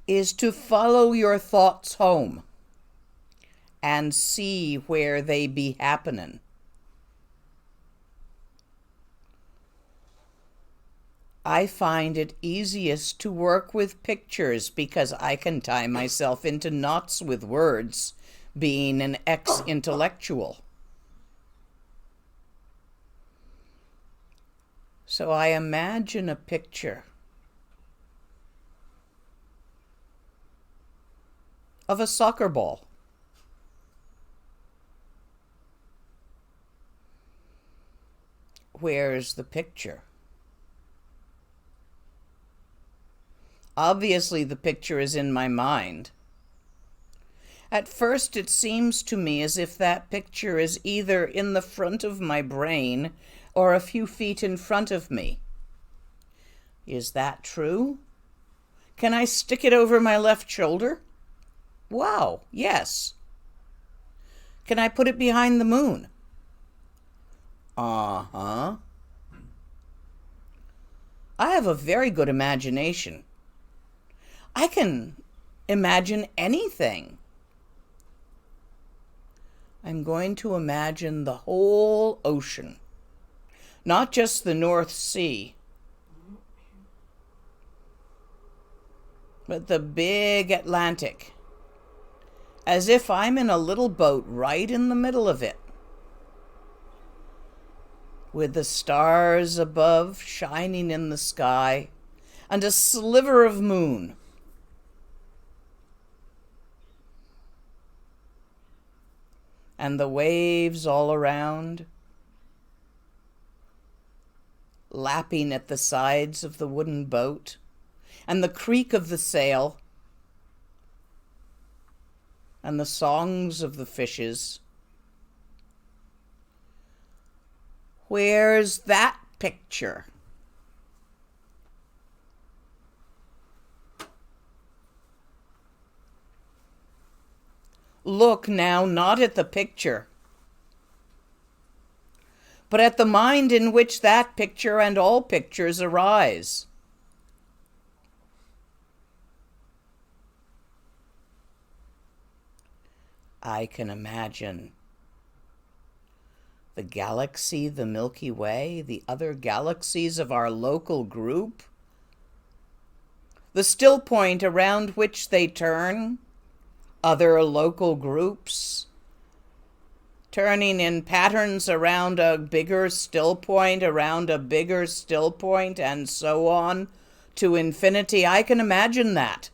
is to follow your thoughts home and see where they be happening. I find it easiest to work with pictures because I can tie myself into knots with words, being an ex-intellectual. So I imagine a picture of a soccer ball. Where's the picture? Obviously, the picture is in my mind. At first, it seems to me as if that picture is either in the front of my brain or a few feet in front of me. Is that true? Can I stick it over my left shoulder? Wow, yes. Can I put it behind the moon? Uh-huh. I have a very good imagination. I can imagine anything. I'm going to imagine the whole ocean, not just the North Sea, but the big Atlantic, as if I'm in a little boat right in the middle of it, with the stars above shining in the sky and a sliver of moon. And the waves all around, lapping at the sides of the wooden boat, and the creak of the sail, and the songs of the fishes. Where's that picture? Look now not at the picture, but at the mind in which that picture and all pictures arise. I can imagine the galaxy, the Milky Way, the other galaxies of our local group, the still point around which they turn, other local groups, turning in patterns around a bigger still point, around a bigger still point, and so on to infinity. I can imagine that.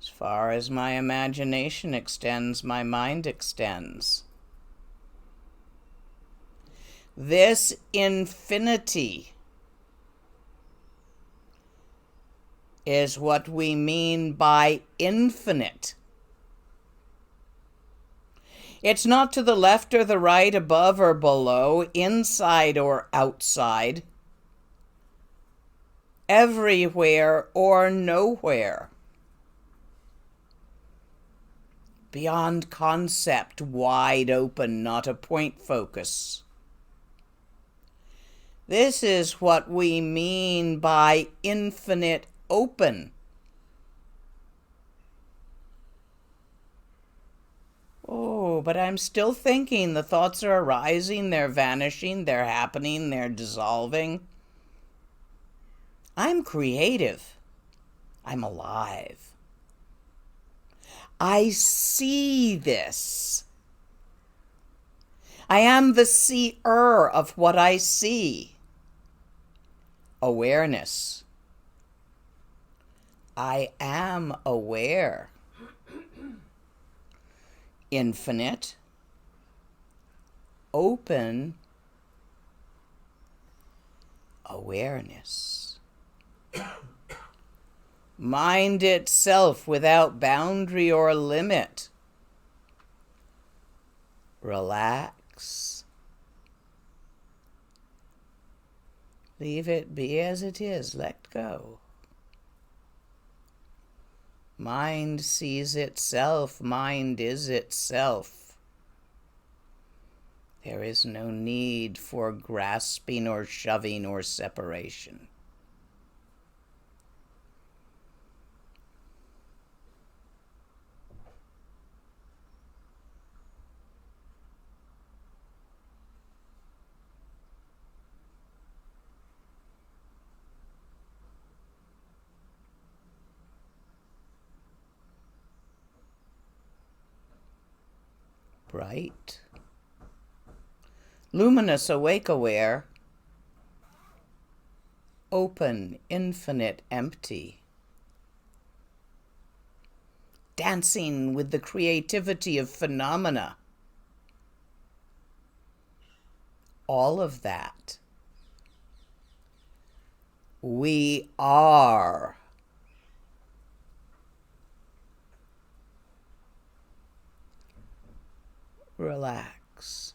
As far as my imagination extends, my mind extends. This infinity is what we mean by infinite. It's not to the left or the right, above or below, inside or outside, everywhere or nowhere. Beyond concept, wide open, not a point focus. This is what we mean by infinite open. Oh, but I'm still thinking. The thoughts are arising, they're vanishing, they're happening, they're dissolving. I'm creative. I'm alive. I see this. I am the seer of what I see. Awareness. I am aware. Infinite, open awareness. Mind itself without boundary or limit. Relax. Leave it be as it is. Let go. Mind sees itself. Mind is itself. There is no need for grasping or shoving or separation. Bright, luminous, awake, aware, open, infinite, empty, dancing with the creativity of phenomena. All of that We are. Relax.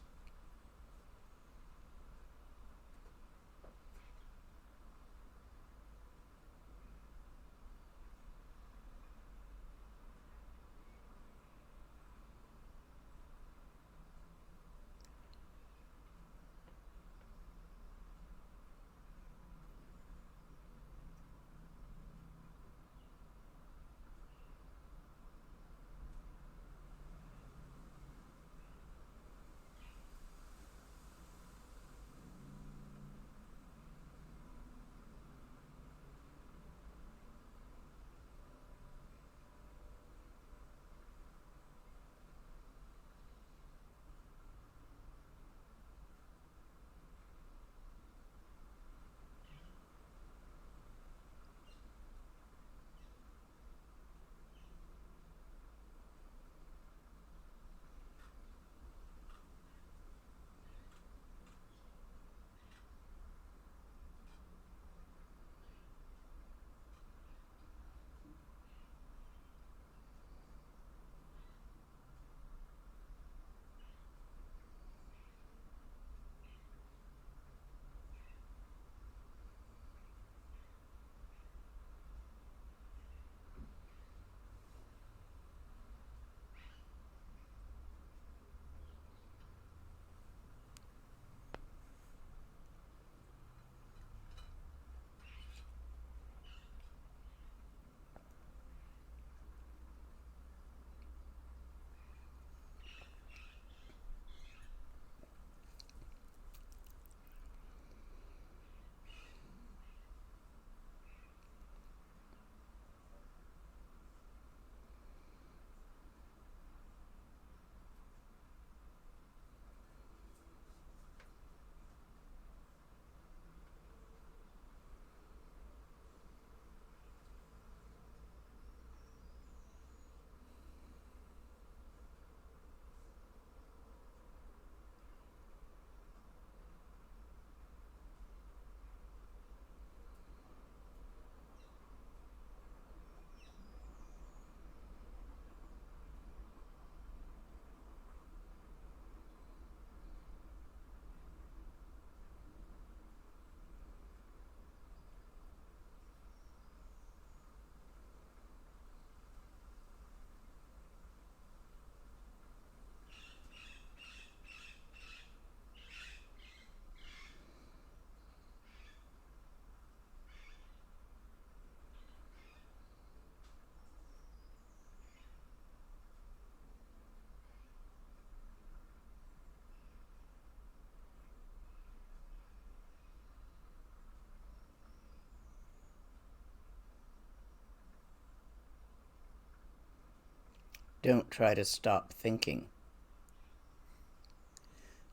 Don't try to stop thinking.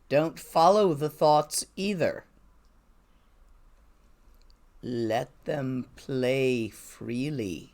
Don't follow the thoughts either. Let them play freely.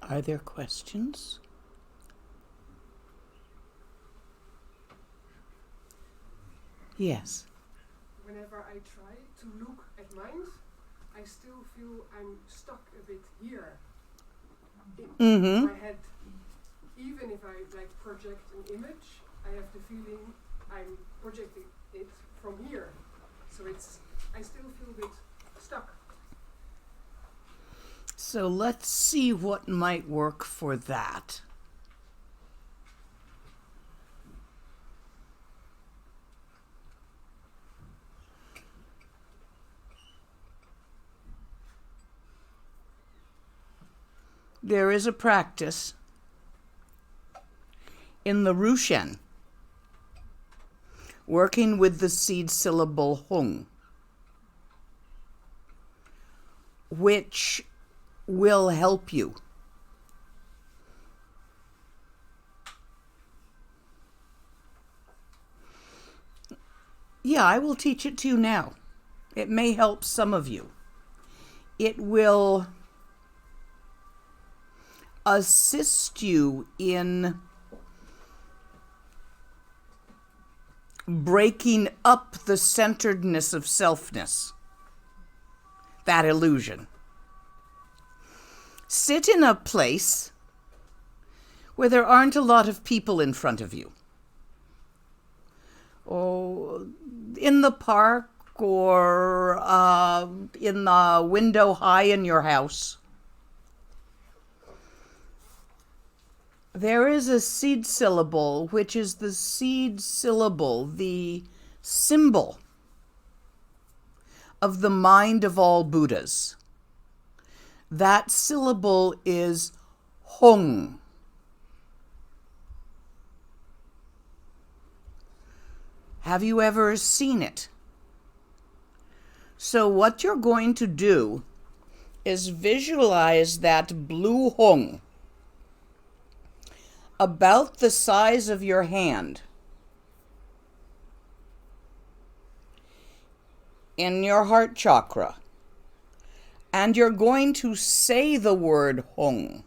Are there questions? Yes. Whenever I try to look at mind, I still feel I'm stuck a bit here in my head. Even if I project an image, I have the feeling I'm projecting it from here. So I still feel a bit stuck. So let's see what might work for that. There is a practice in the Rushen working with the seed syllable hung, which will help you. Yeah, I will teach it to you now. It may help some of you. It will assist you in breaking up the centeredness of selfness, that illusion. Sit in a place where there aren't a lot of people in front of you. Oh, in the park or in the window high in your house. There is a seed syllable, which is the seed syllable, the symbol of the mind of all Buddhas. That syllable is hung. Have you ever seen it? So what you're going to do is visualize that blue hung about the size of your hand in your heart chakra. And you're going to say the word hung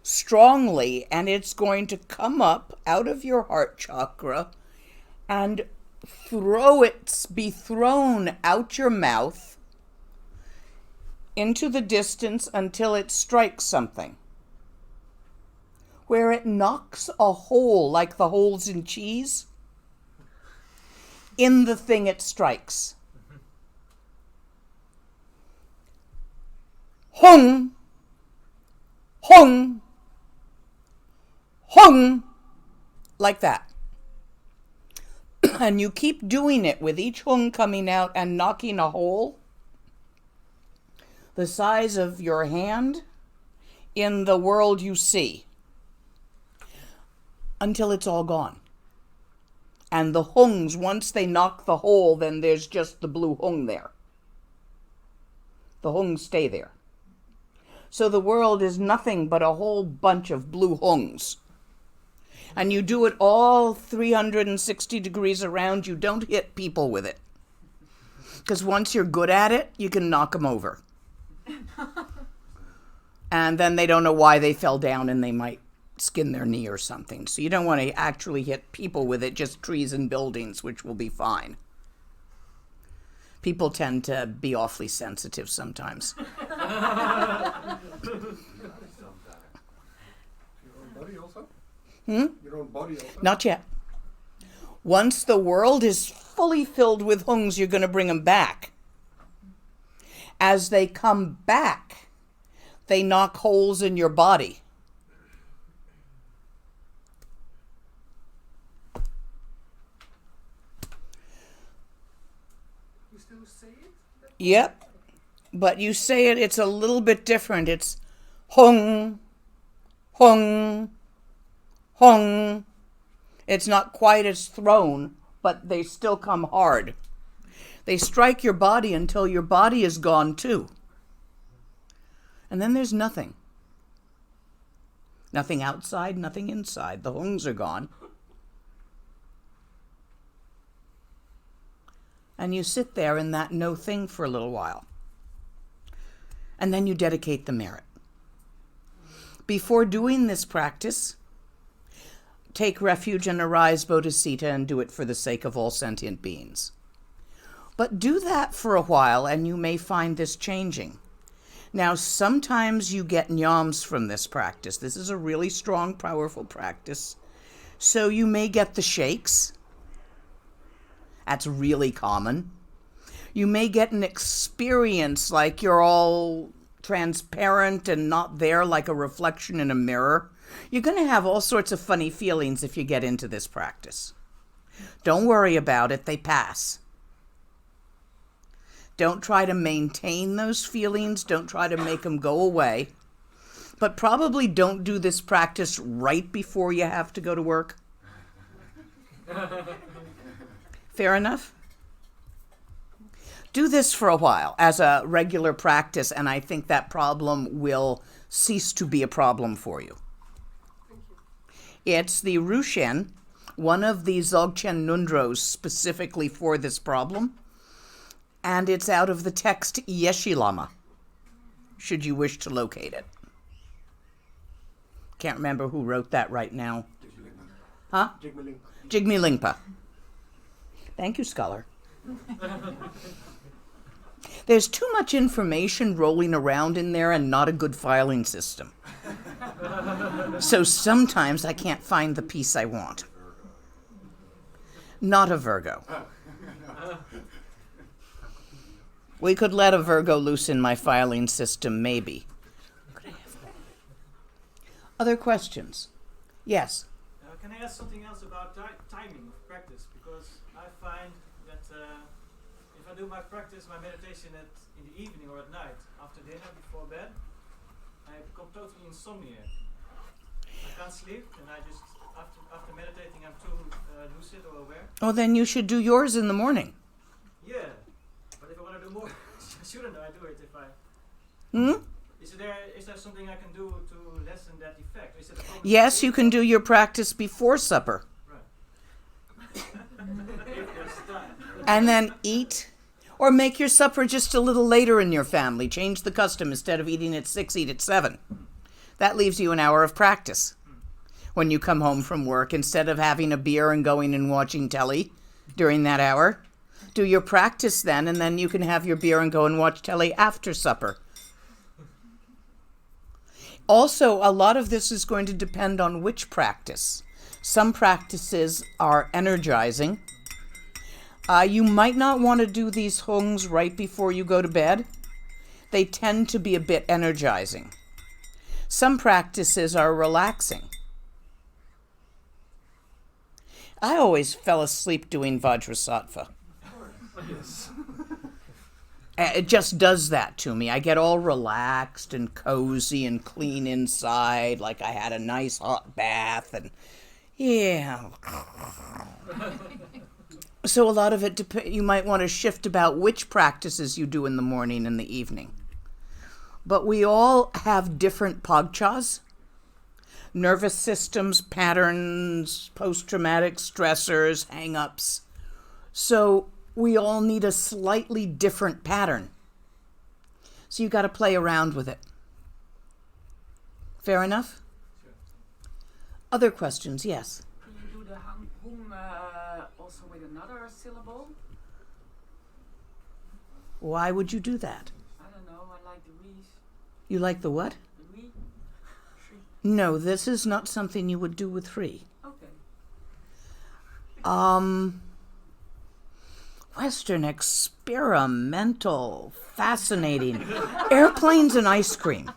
strongly, and it's going to come up out of your heart chakra and be thrown out your mouth into the distance until it strikes something, where it knocks a hole, like the holes in cheese, in the thing it strikes. Hung, hung, hung, like that. And you keep doing it with each hung coming out and knocking a hole the size of your hand in the world you see until it's all gone. And the hungs, once they knock the hole, then there's just the blue hung there. The hungs stay there. So the world is nothing but a whole bunch of blue hungs. And you do it all 360 degrees around. You don't hit people with it. Because once you're good at it, you can knock them over. And then they don't know why they fell down and they might skin their knee or something. So you don't want to actually hit people with it, just trees and buildings, which will be fine. People tend to be awfully sensitive sometimes. Your own body also? Your own body also? Not yet. Once the world is fully filled with hungs, you're going to bring them back. As they come back, they knock holes in your body. You still say it? Yep. But you say it, it's a little bit different. It's hung, hung, hung. It's not quite as thrown, but they still come hard. They strike your body until your body is gone too. And then there's nothing. Nothing outside, nothing inside. The hungs are gone. And you sit there in that no thing for a little while. And then you dedicate the merit. Before doing this practice, take refuge in arise bodhicitta and do it for the sake of all sentient beings. But do that for a while and you may find this changing. Now, sometimes you get nyams from this practice. This is a really strong, powerful practice. So you may get the shakes. That's really common. You may get an experience like you're all transparent and not there like a reflection in a mirror. You're going to have all sorts of funny feelings if you get into this practice. Don't worry about it, they pass. Don't try to maintain those feelings. Don't try to make them go away. But probably don't do this practice right before you have to go to work. Fair enough? Do this for a while as a regular practice, and I think that problem will cease to be a problem for you. It's the Rushen, one of the dzogchen nundros specifically for this problem, and it's out of the text Yeshe Lama, should you wish to locate it. Can't remember who wrote that right now. Huh? Jigme Lingpa. Thank you, scholar. There's too much information rolling around in there and not a good filing system. So sometimes I can't find the piece I want. Not a Virgo. We could let a Virgo loose in my filing system, maybe. Other questions? Yes? Can I ask something else about timing of practice? Because I find that if I do my practice, my meditation in the evening or at night, after dinner, before bed, I become totally insomniac. I can't sleep, and I just, after meditating, I'm too lucid or aware. Oh, then you should do yours in the morning. Yeah, but if I want to do more, shouldn't I do it if I... Hmm? Is there something I can do to lessen that effect? Is it Yes, you can do your practice before supper. Right. And then eat. Or make your supper just a little later in your family. Change the custom. Instead of eating at 6, eat at 7. That leaves you an hour of practice. When you come home from work, instead of having a beer and going and watching telly during that hour, do your practice then, and then you can have your beer and go and watch telly after supper. Also, a lot of this is going to depend on which practice. Some practices are energizing. You might not want to do these hungs right before you go to bed. They tend to be a bit energizing. Some practices are relaxing. I always fell asleep doing Vajrasattva. Yes. It just does that to me. I get all relaxed and cozy and clean inside, like I had a nice hot bath, and yeah. So a lot of it, you might want to shift about which practices you do in the morning and the evening. But we all have different pagchas, nervous systems, patterns, post-traumatic stressors, hang-ups. So we all need a slightly different pattern. So you got to play around with it. Fair enough? Sure. Other questions? Yes. Can you do the hum also with another syllable? Why would you do that? I don't know, I like the re's. You like the what? The re? No, this is not something you would do with free. Okay. Western experimental, fascinating. Airplanes and ice cream.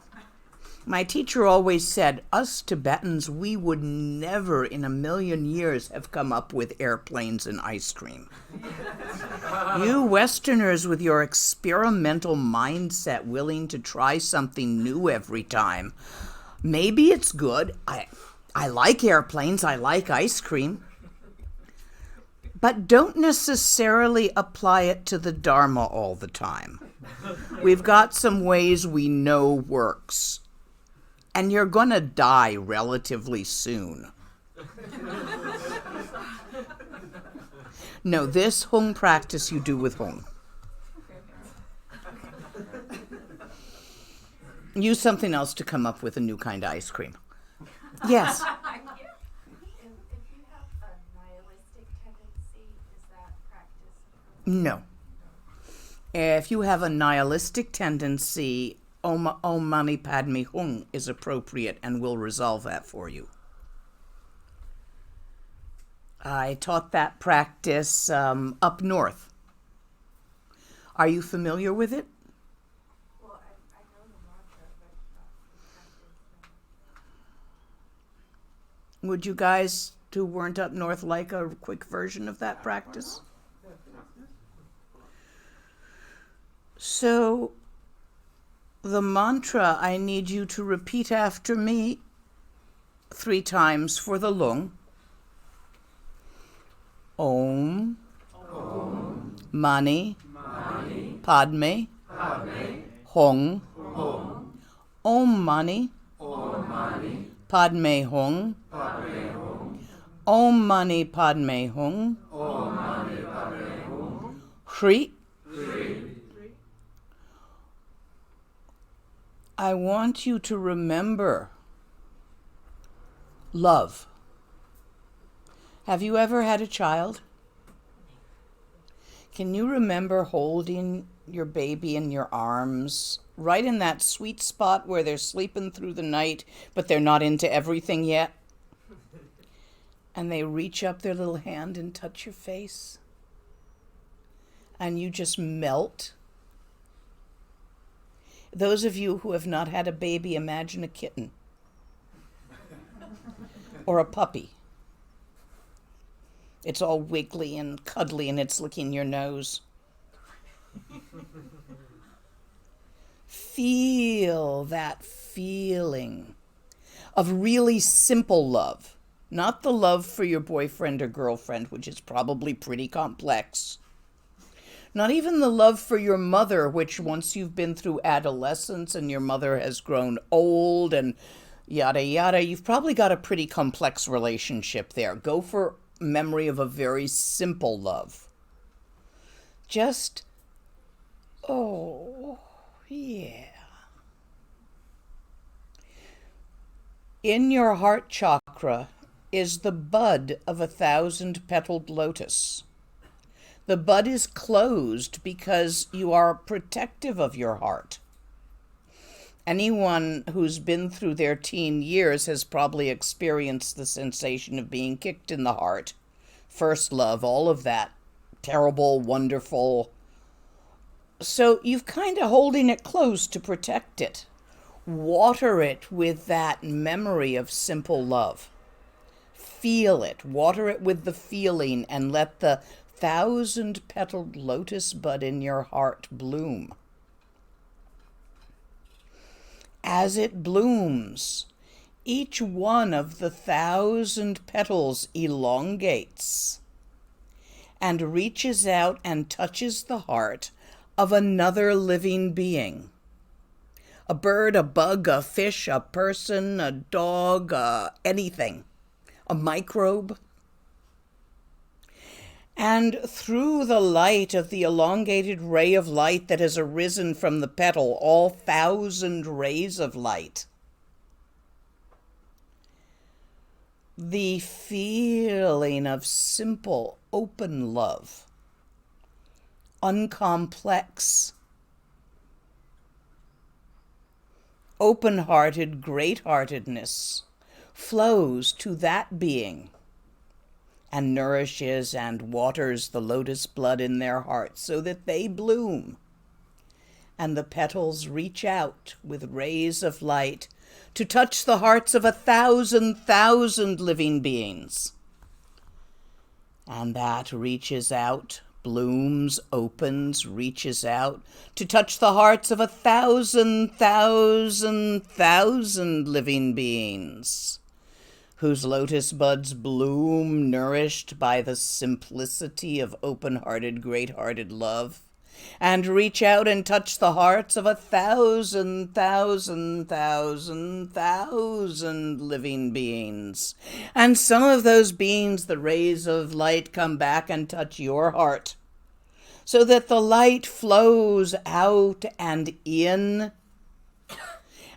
My teacher always said, us Tibetans, we would never in a million years have come up with airplanes and ice cream. You Westerners with your experimental mindset willing to try something new every time. Maybe it's good. I like airplanes, I like ice cream. But don't necessarily apply it to the Dharma all the time. We've got some ways we know works. And you're going to die relatively soon. No, this Hung practice you do with Hung. Use something else to come up with a new kind of ice cream. Yes. If you have a nihilistic tendency, is that practice? No. If you have a nihilistic tendency, Om Mani Padme Hum is appropriate and will resolve that for you. I taught that practice up north. Are you familiar with it? Well, I know the mantra, but practice. Would you guys who weren't up north like a quick version of that practice? So, the mantra I need you to repeat after me 3 times for the lung. Om, Mani, Padme, Hung, Om Mani, Padme Hung, Om Mani Padme Hung, Shri. I want you to remember love. Have you ever had a child? Can you remember holding your baby in your arms, right in that sweet spot where they're sleeping through the night, but they're not into everything yet? And they reach up their little hand and touch your face, and you just melt. Those of you who have not had a baby, imagine a kitten or a puppy. It's all wiggly and cuddly and it's licking your nose. Feel that feeling of really simple love, not the love for your boyfriend or girlfriend, which is probably pretty complex. Not even the love for your mother, which once you've been through adolescence and your mother has grown old and yada yada, you've probably got a pretty complex relationship there. Go for memory of a very simple love. Just, oh, yeah. In your heart chakra is the bud of 1,000-petaled lotus. The bud is closed because you are protective of your heart. Anyone who's been through their teen years has probably experienced the sensation of being kicked in the heart. First love, all of that. Terrible, wonderful. So you've kind of holding it closed to protect it. Water it with that memory of simple love. Feel it. Water it with the feeling and let the 1,000-petaled lotus bud in your heart bloom. As it blooms, each one of the 1,000 petals elongates and reaches out and touches the heart of another living being. A bird, a bug, a fish, a person, a dog, anything. A microbe. And through the light of the elongated ray of light that has arisen from the petal, all 1,000 rays of light, the feeling of simple, open love, uncomplex, open-hearted great-heartedness flows to that being and nourishes and waters the lotus blood in their hearts so that they bloom. And the petals reach out with rays of light to touch the hearts of 1,000,000 living beings. And that reaches out, blooms, opens, reaches out to touch the hearts of 1,000,000,000 living beings, whose lotus buds bloom, nourished by the simplicity of open-hearted, great-hearted love, and reach out and touch the hearts of 1,000,000,000,000 living beings. And some of those beings, the rays of light, come back and touch your heart, so that the light flows out and in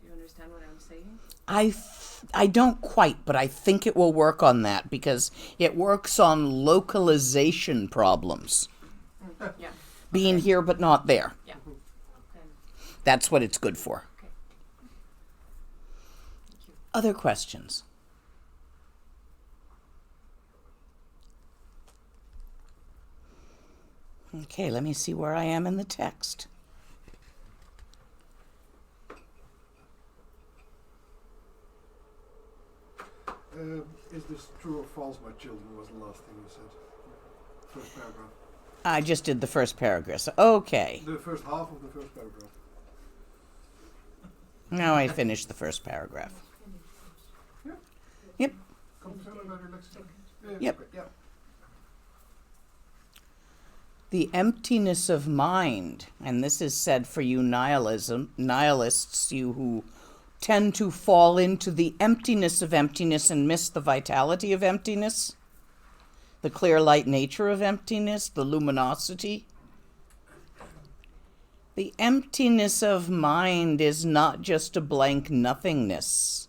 Do you understand what I'm saying? I don't quite, but I think it will work on that because it works on localization problems. Yeah. Being here but not there. Yeah. That's what it's good for. Okay. Thank you. Other questions? Okay, let me see where I am in the text. Is this true or false, my children, was the last thing you said. First paragraph. I just did the first paragraph. Okay. The first half of the first paragraph. Now I finished the first paragraph. Yep. Yep. The emptiness of mind, and this is said for you nihilists, you who tend to fall into the emptiness of emptiness and miss the vitality of emptiness, the clear light nature of emptiness, the luminosity. The emptiness of mind is not just a blank nothingness.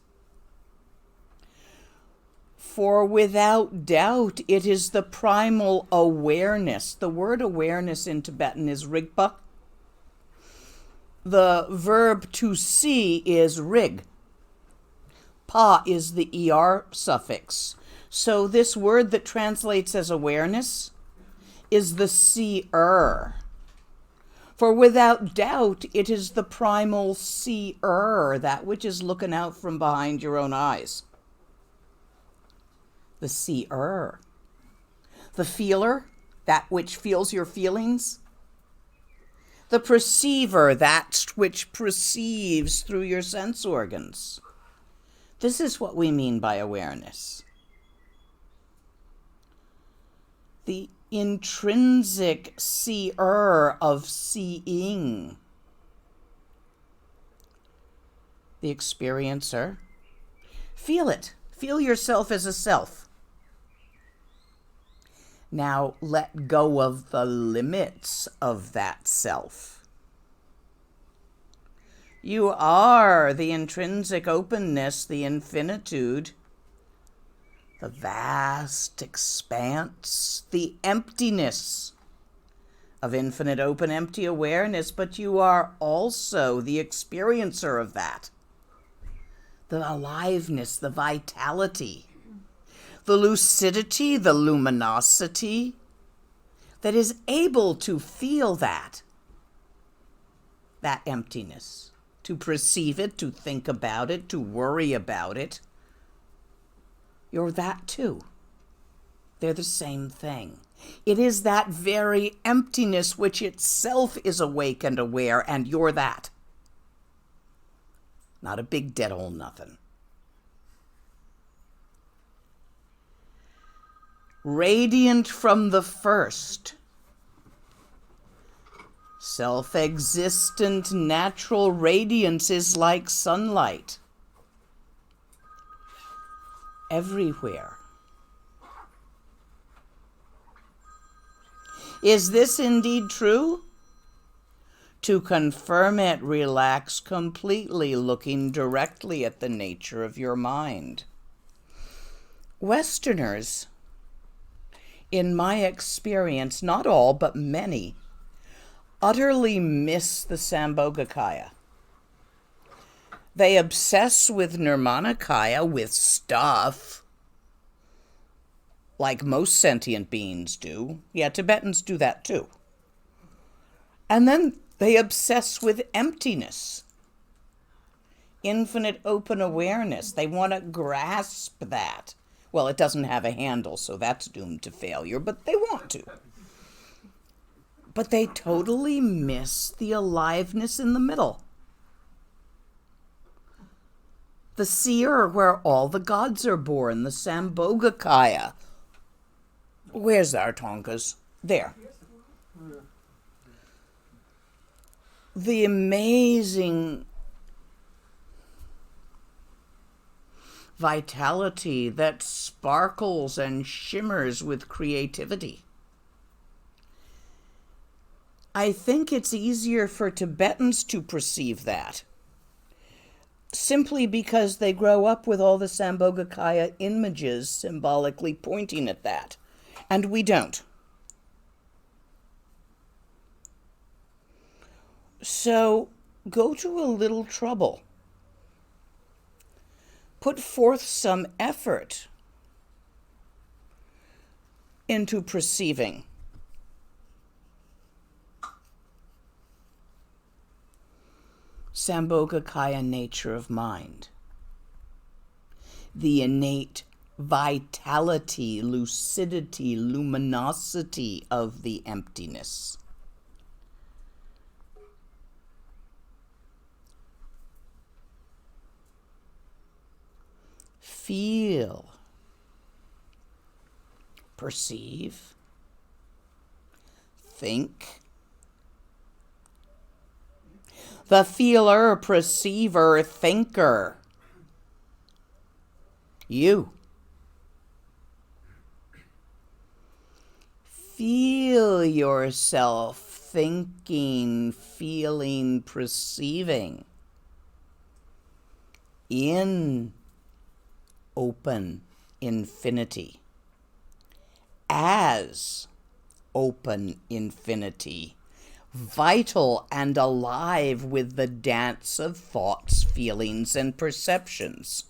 For without doubt, it is the primal awareness. The word awareness in Tibetan is rigpa. The verb to see is rig. Pa is the er suffix. So this word that translates as awareness is the seer. For without doubt, it is the primal seer, that which is looking out from behind your own eyes. The seer. The feeler, that which feels your feelings. The perceiver, that which perceives through your sense organs. This is what we mean by awareness. The intrinsic seer of seeing. The experiencer. Feel it. Feel yourself as a self. Now let go of the limits of that self. You are the intrinsic openness, the infinitude, the vast expanse, the emptiness of infinite open empty awareness, but you are also the experiencer of that. The aliveness, the vitality, the lucidity, the luminosity that is able to feel that emptiness, to perceive it, to think about it, to worry about it. You're that too. They're the same thing. It is that very emptiness which itself is awake and aware, and you're that. Not a big dead old nothing. Radiant from the first, self-existent natural radiance is like sunlight. Everywhere. Is this indeed true? To confirm it, relax completely, looking directly at the nature of your mind. Westerners, in my experience, not all, but many, utterly miss the Sambhogakaya. They obsess with Nirmanakaya, with stuff, like most sentient beings do. Yeah, Tibetans do that too. And then they obsess with emptiness, infinite open awareness. They want to grasp that. Well, it doesn't have a handle, so that's doomed to failure, but they want to. But they totally miss the aliveness in the middle. The seer, where all the gods are born, the Sambhogakaya. Where's our Tonkas? There. The amazing vitality that sparkles and shimmers with creativity. I think it's easier for Tibetans to perceive that. simply because they grow up with all the Sambhogakaya images symbolically pointing at that. And we don't. So go to a little trouble. Put forth some effort into perceiving. Sambhogakaya nature of mind. The innate vitality, lucidity, luminosity of the emptiness. Feel, perceive, think. The feeler, perceiver, thinker. You. Feel yourself thinking, feeling, perceiving in open infinity, as open infinity, vital and alive with the dance of thoughts, feelings, and perceptions.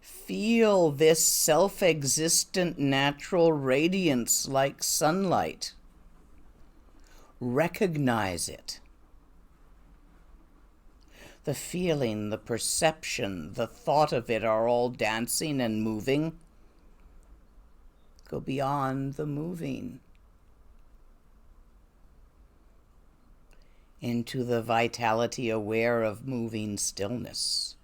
Feel this self-existent natural radiance like sunlight. Recognize it. The feeling, the perception, the thought of it are all dancing and moving. Go beyond the moving into the vitality aware of moving stillness.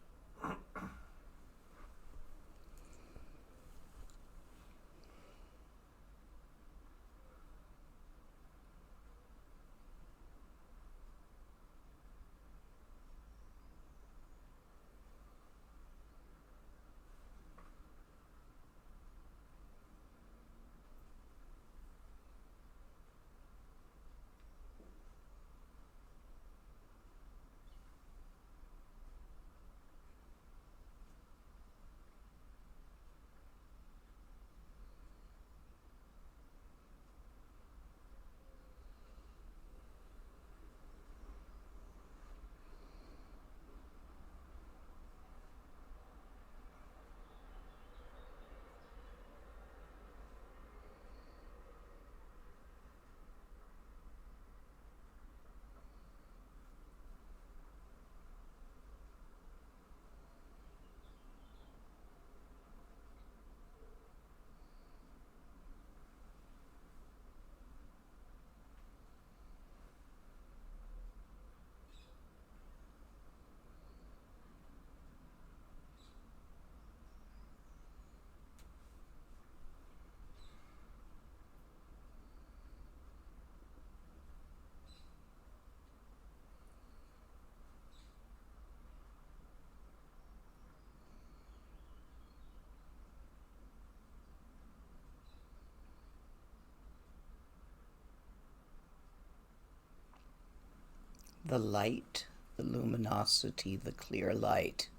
The light, the luminosity, the clear light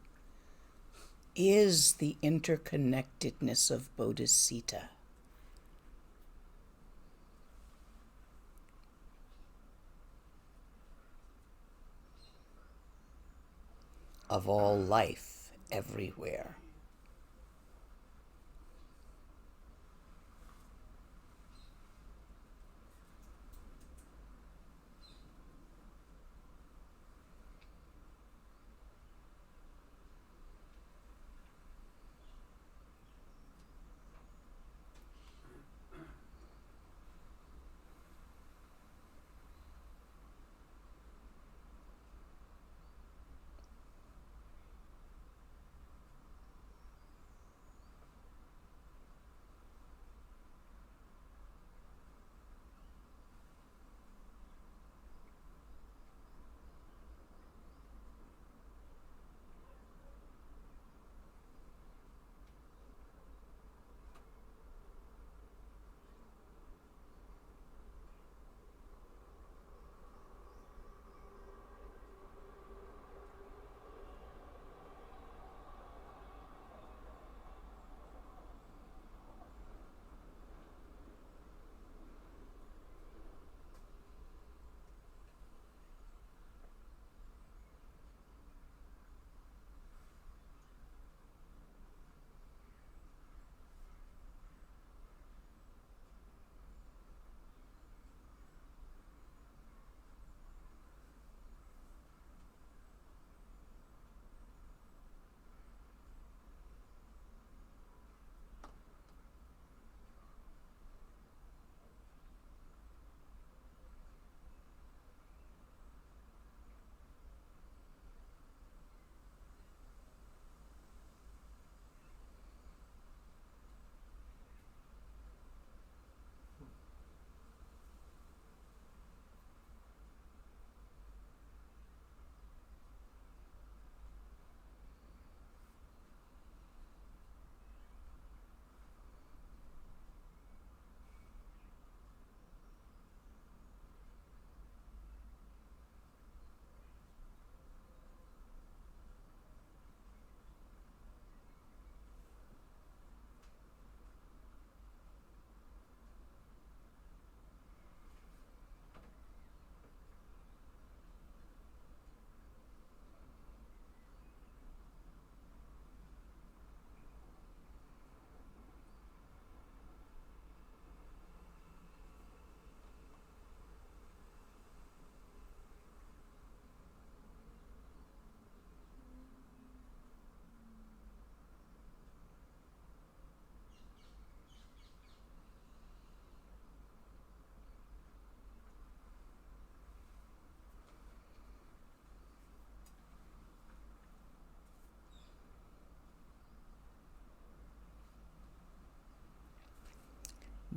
is the interconnectedness of Bodhisattva. Of all life everywhere.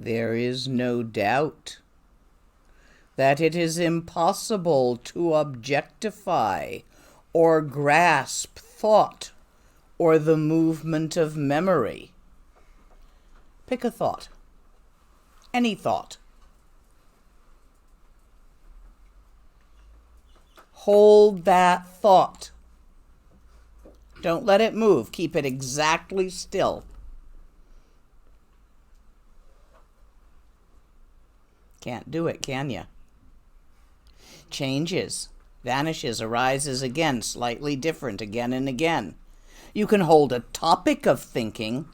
there is no doubt that it is impossible to objectify or grasp thought or the movement of memory. Pick a thought. Any thought. Hold that thought. Don't let it move. Keep it exactly still. Can't do it, can you? Changes, vanishes, arises again, slightly different again and again. You can hold a topic of thinking,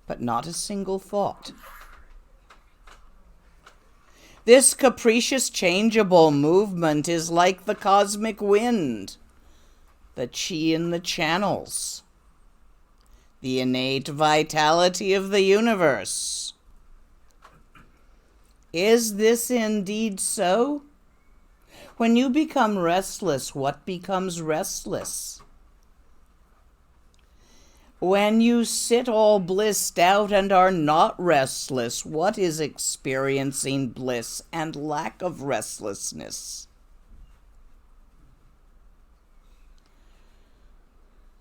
but not a single thought. This capricious, changeable movement is like the cosmic wind, the chi in the channels, the innate vitality of the universe. Is this indeed so? When you become restless, what becomes restless? When you sit all blissed out and are not restless, what is experiencing bliss and lack of restlessness?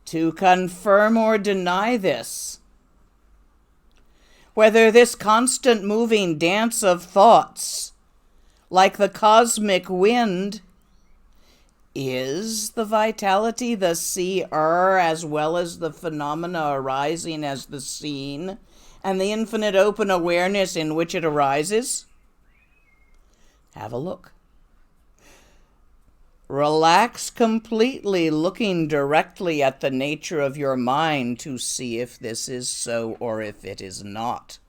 To confirm or deny this, whether this constant moving dance of thoughts, like the cosmic wind, is the vitality, the seer, as well as the phenomena arising as the seen, and the infinite open awareness in which it arises? Have a look. Relax completely, looking directly at the nature of your mind to see if this is so or if it is not.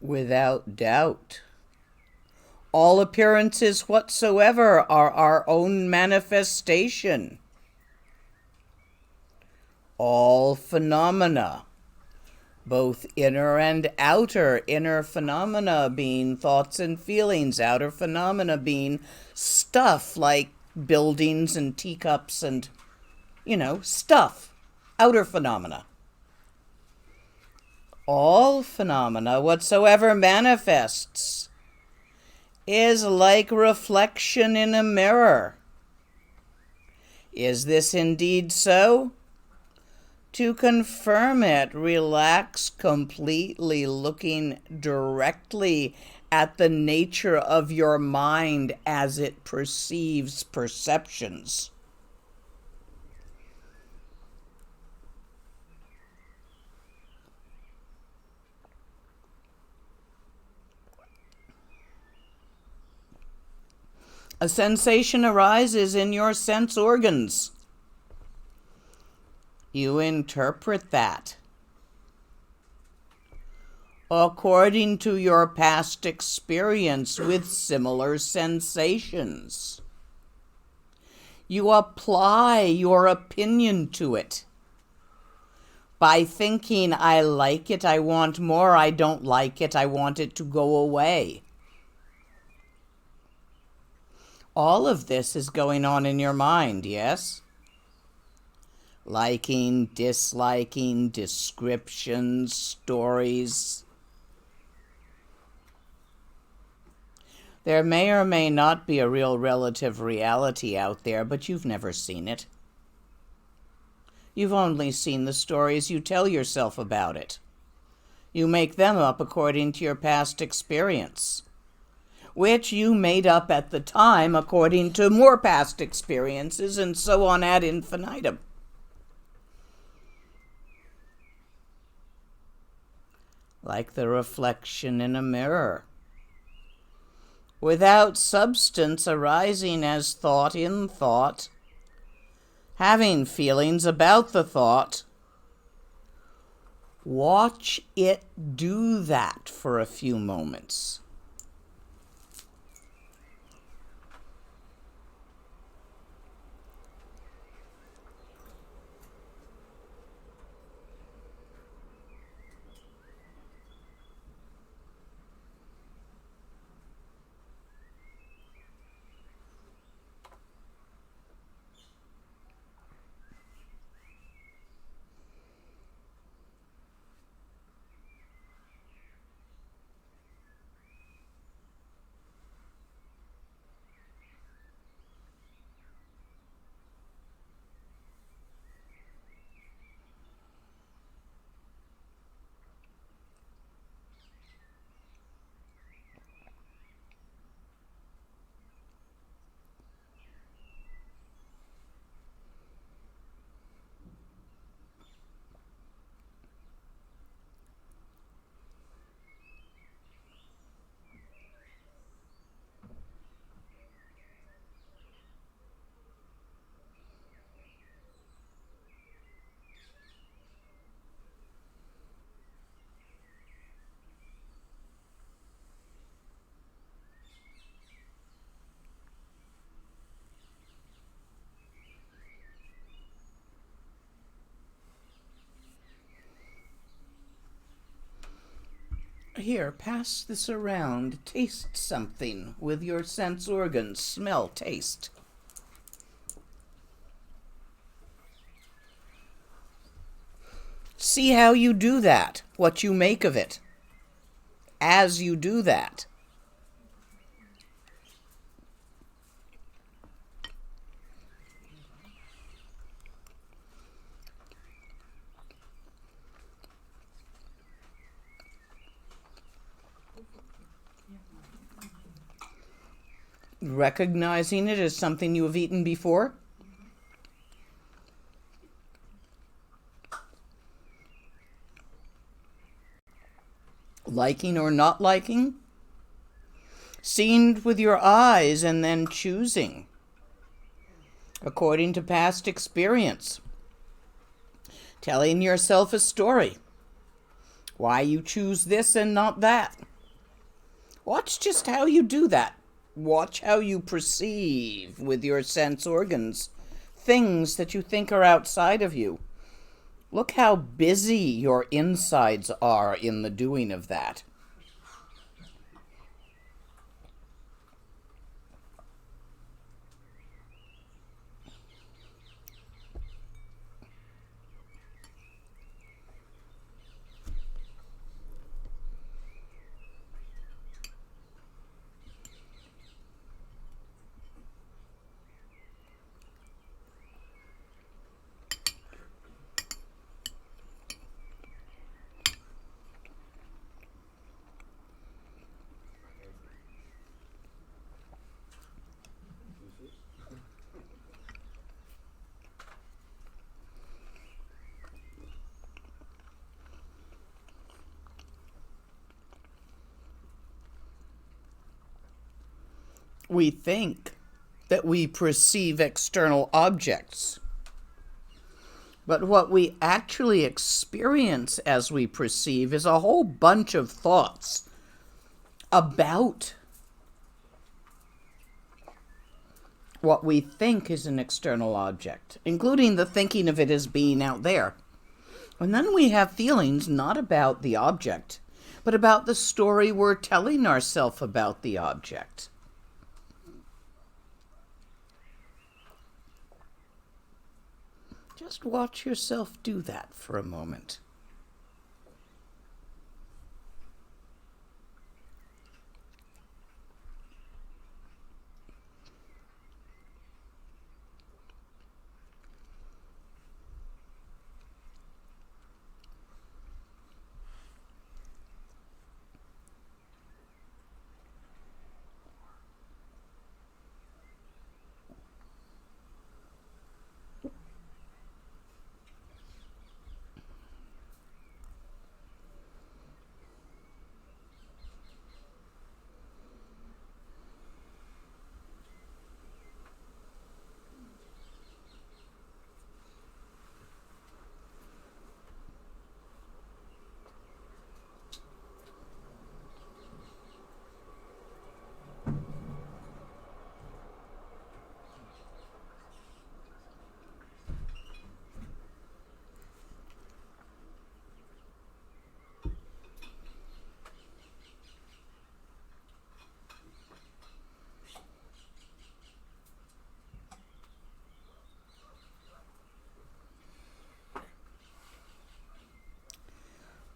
without doubt. All appearances whatsoever are our own manifestation. All phenomena, both inner and outer, inner phenomena being thoughts and feelings, outer phenomena being stuff like buildings and teacups and, stuff, outer phenomena. All phenomena whatsoever manifests is like reflection in a mirror. Is this indeed so? To confirm it, relax completely, looking directly at the nature of your mind as it perceives perceptions. A sensation arises in your sense organs. You interpret that according to your past experience with similar sensations. You apply your opinion to it by thinking, I like it, I want more, I don't like it, I want it to go away. All of this is going on in your mind, yes? Liking, disliking, descriptions, stories. There may or may not be a real relative reality out there, but you've never seen it. You've only seen the stories you tell yourself about it. You make them up according to your past experience, which you made up at the time according to more past experiences, and so on ad infinitum. Like the reflection in a mirror, without substance arising as thought in thought, having feelings about the thought. Watch it do that for a few moments. Here, pass this around. Taste something with your sense organs. Smell, taste. See how you do that, what you make of it, as you do that. Recognizing it as something you have eaten before. Liking or not liking. Seeing with your eyes and then choosing according to past experience. Telling yourself a story. Why you choose this and not that. Watch just how you do that. Watch how you perceive with your sense organs things that you think are outside of you. Look how busy your insides are in the doing of that. We think that we perceive external objects. But what we actually experience as we perceive is a whole bunch of thoughts about what we think is an external object, including the thinking of it as being out there. And then we have feelings not about the object, but about the story we're telling ourselves about the object. Just watch yourself do that for a moment.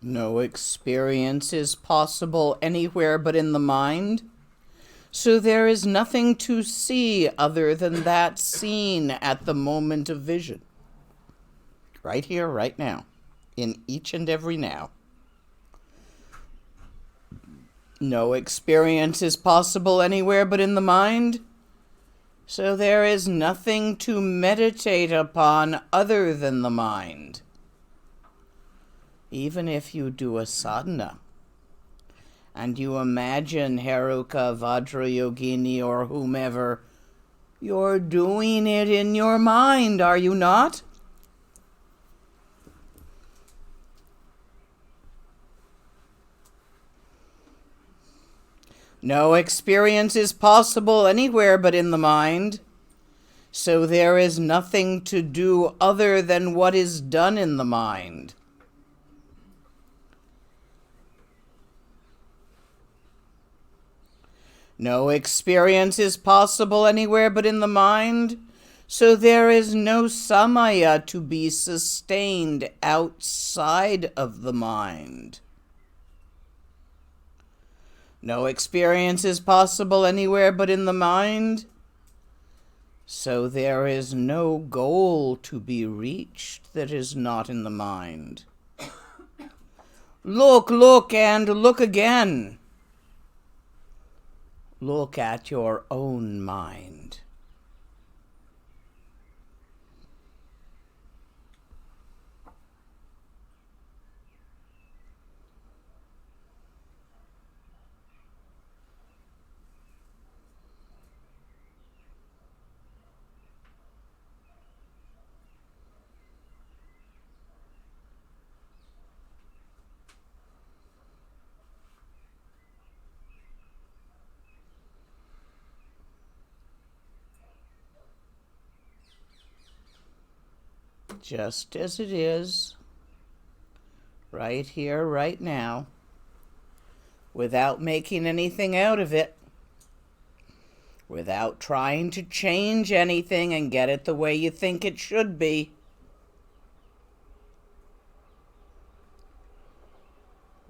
No experience is possible anywhere but in the mind, so there is nothing to see other than that seen at the moment of vision. Right here, right now, in each and every now. No experience is possible anywhere but in the mind, so there is nothing to meditate upon other than the mind. Even if you do a sadhana, and you imagine Heruka, Vajrayogini, or whomever, you're doing it in your mind, are you not? No experience is possible anywhere but in the mind, so there is nothing to do other than what is done in the mind. No experience is possible anywhere but in the mind, so there is no samaya to be sustained outside of the mind. No experience is possible anywhere but in the mind, so there is no goal to be reached that is not in the mind. Look, look, and look again. Look at your own mind. just as it is, right here, right now, without making anything out of it, without trying to change anything and get it the way you think it should be.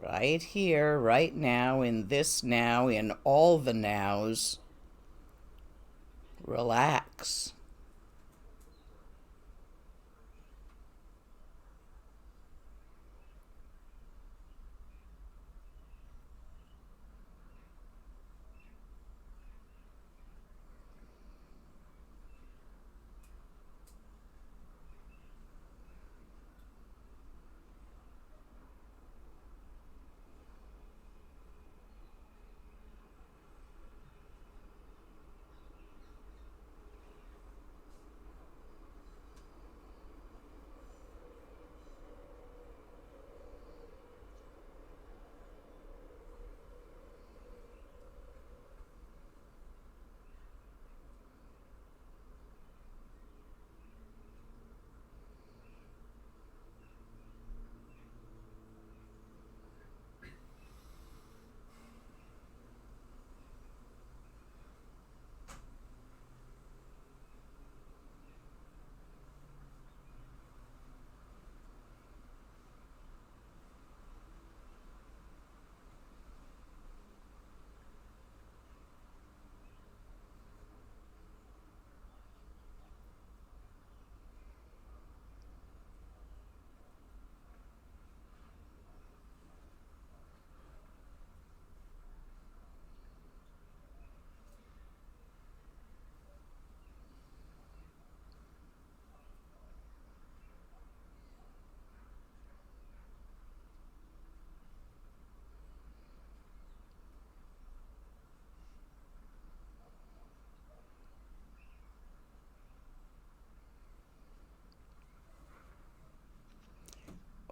Right here, right now, in this now, in all the nows, relax.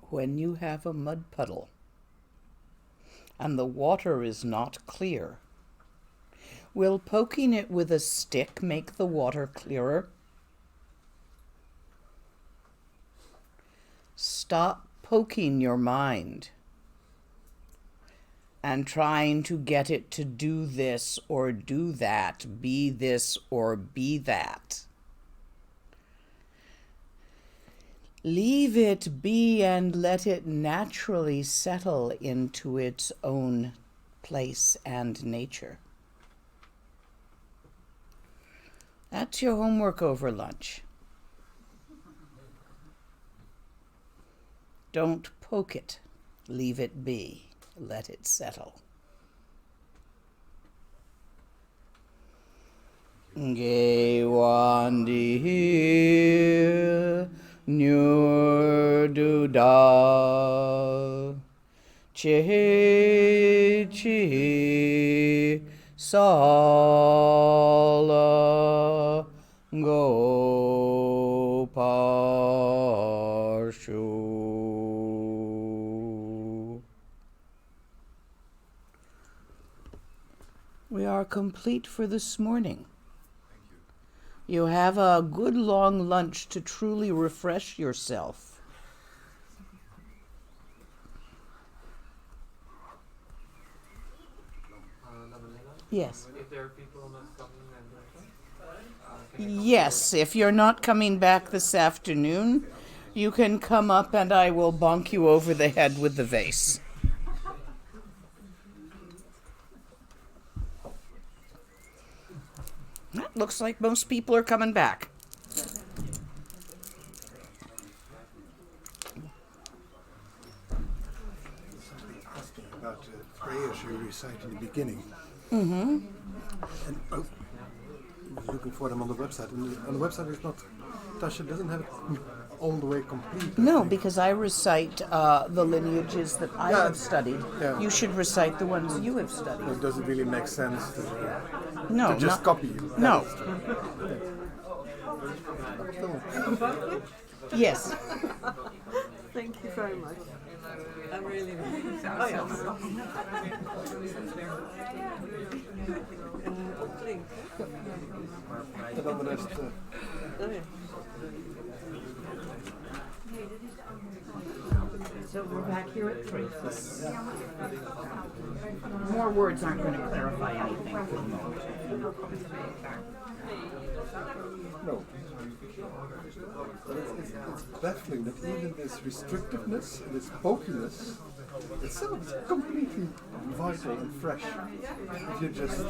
When you have a mud puddle and the water is not clear, will poking it with a stick make the water clearer? Stop poking your mind and trying to get it to do this or do that, be this or be that. Leave it be and let it naturally settle into its own place and nature. That's your homework over lunch. Don't poke it. Leave it be. Let it settle. Ge wandi here. Nur du da che chi sala go parshu. We are complete for this morning. You have a good long lunch to truly refresh yourself. Lama Lena? Yes. If there are people not coming and Yes, if you're not coming back this afternoon, you can come up and I will bonk you over the head with the vase. That looks like most people are coming back. About prayers you recite in the beginning. Mm-hmm. And I was looking for them on the website. And on the website it's not, Tasha doesn't have it all the way complete. No, because I recite the lineages that I have studied. Yeah. You should recite the ones you have studied. It doesn't really make sense to No, just not, copy it. No. Yes. Thank you very much. I really En dan de rest. Oh ja. So we're back here at 3. More words aren't going to clarify anything for the moment. No. But it's baffling that even this restrictiveness and this pokiness itself is completely vital and fresh. If you just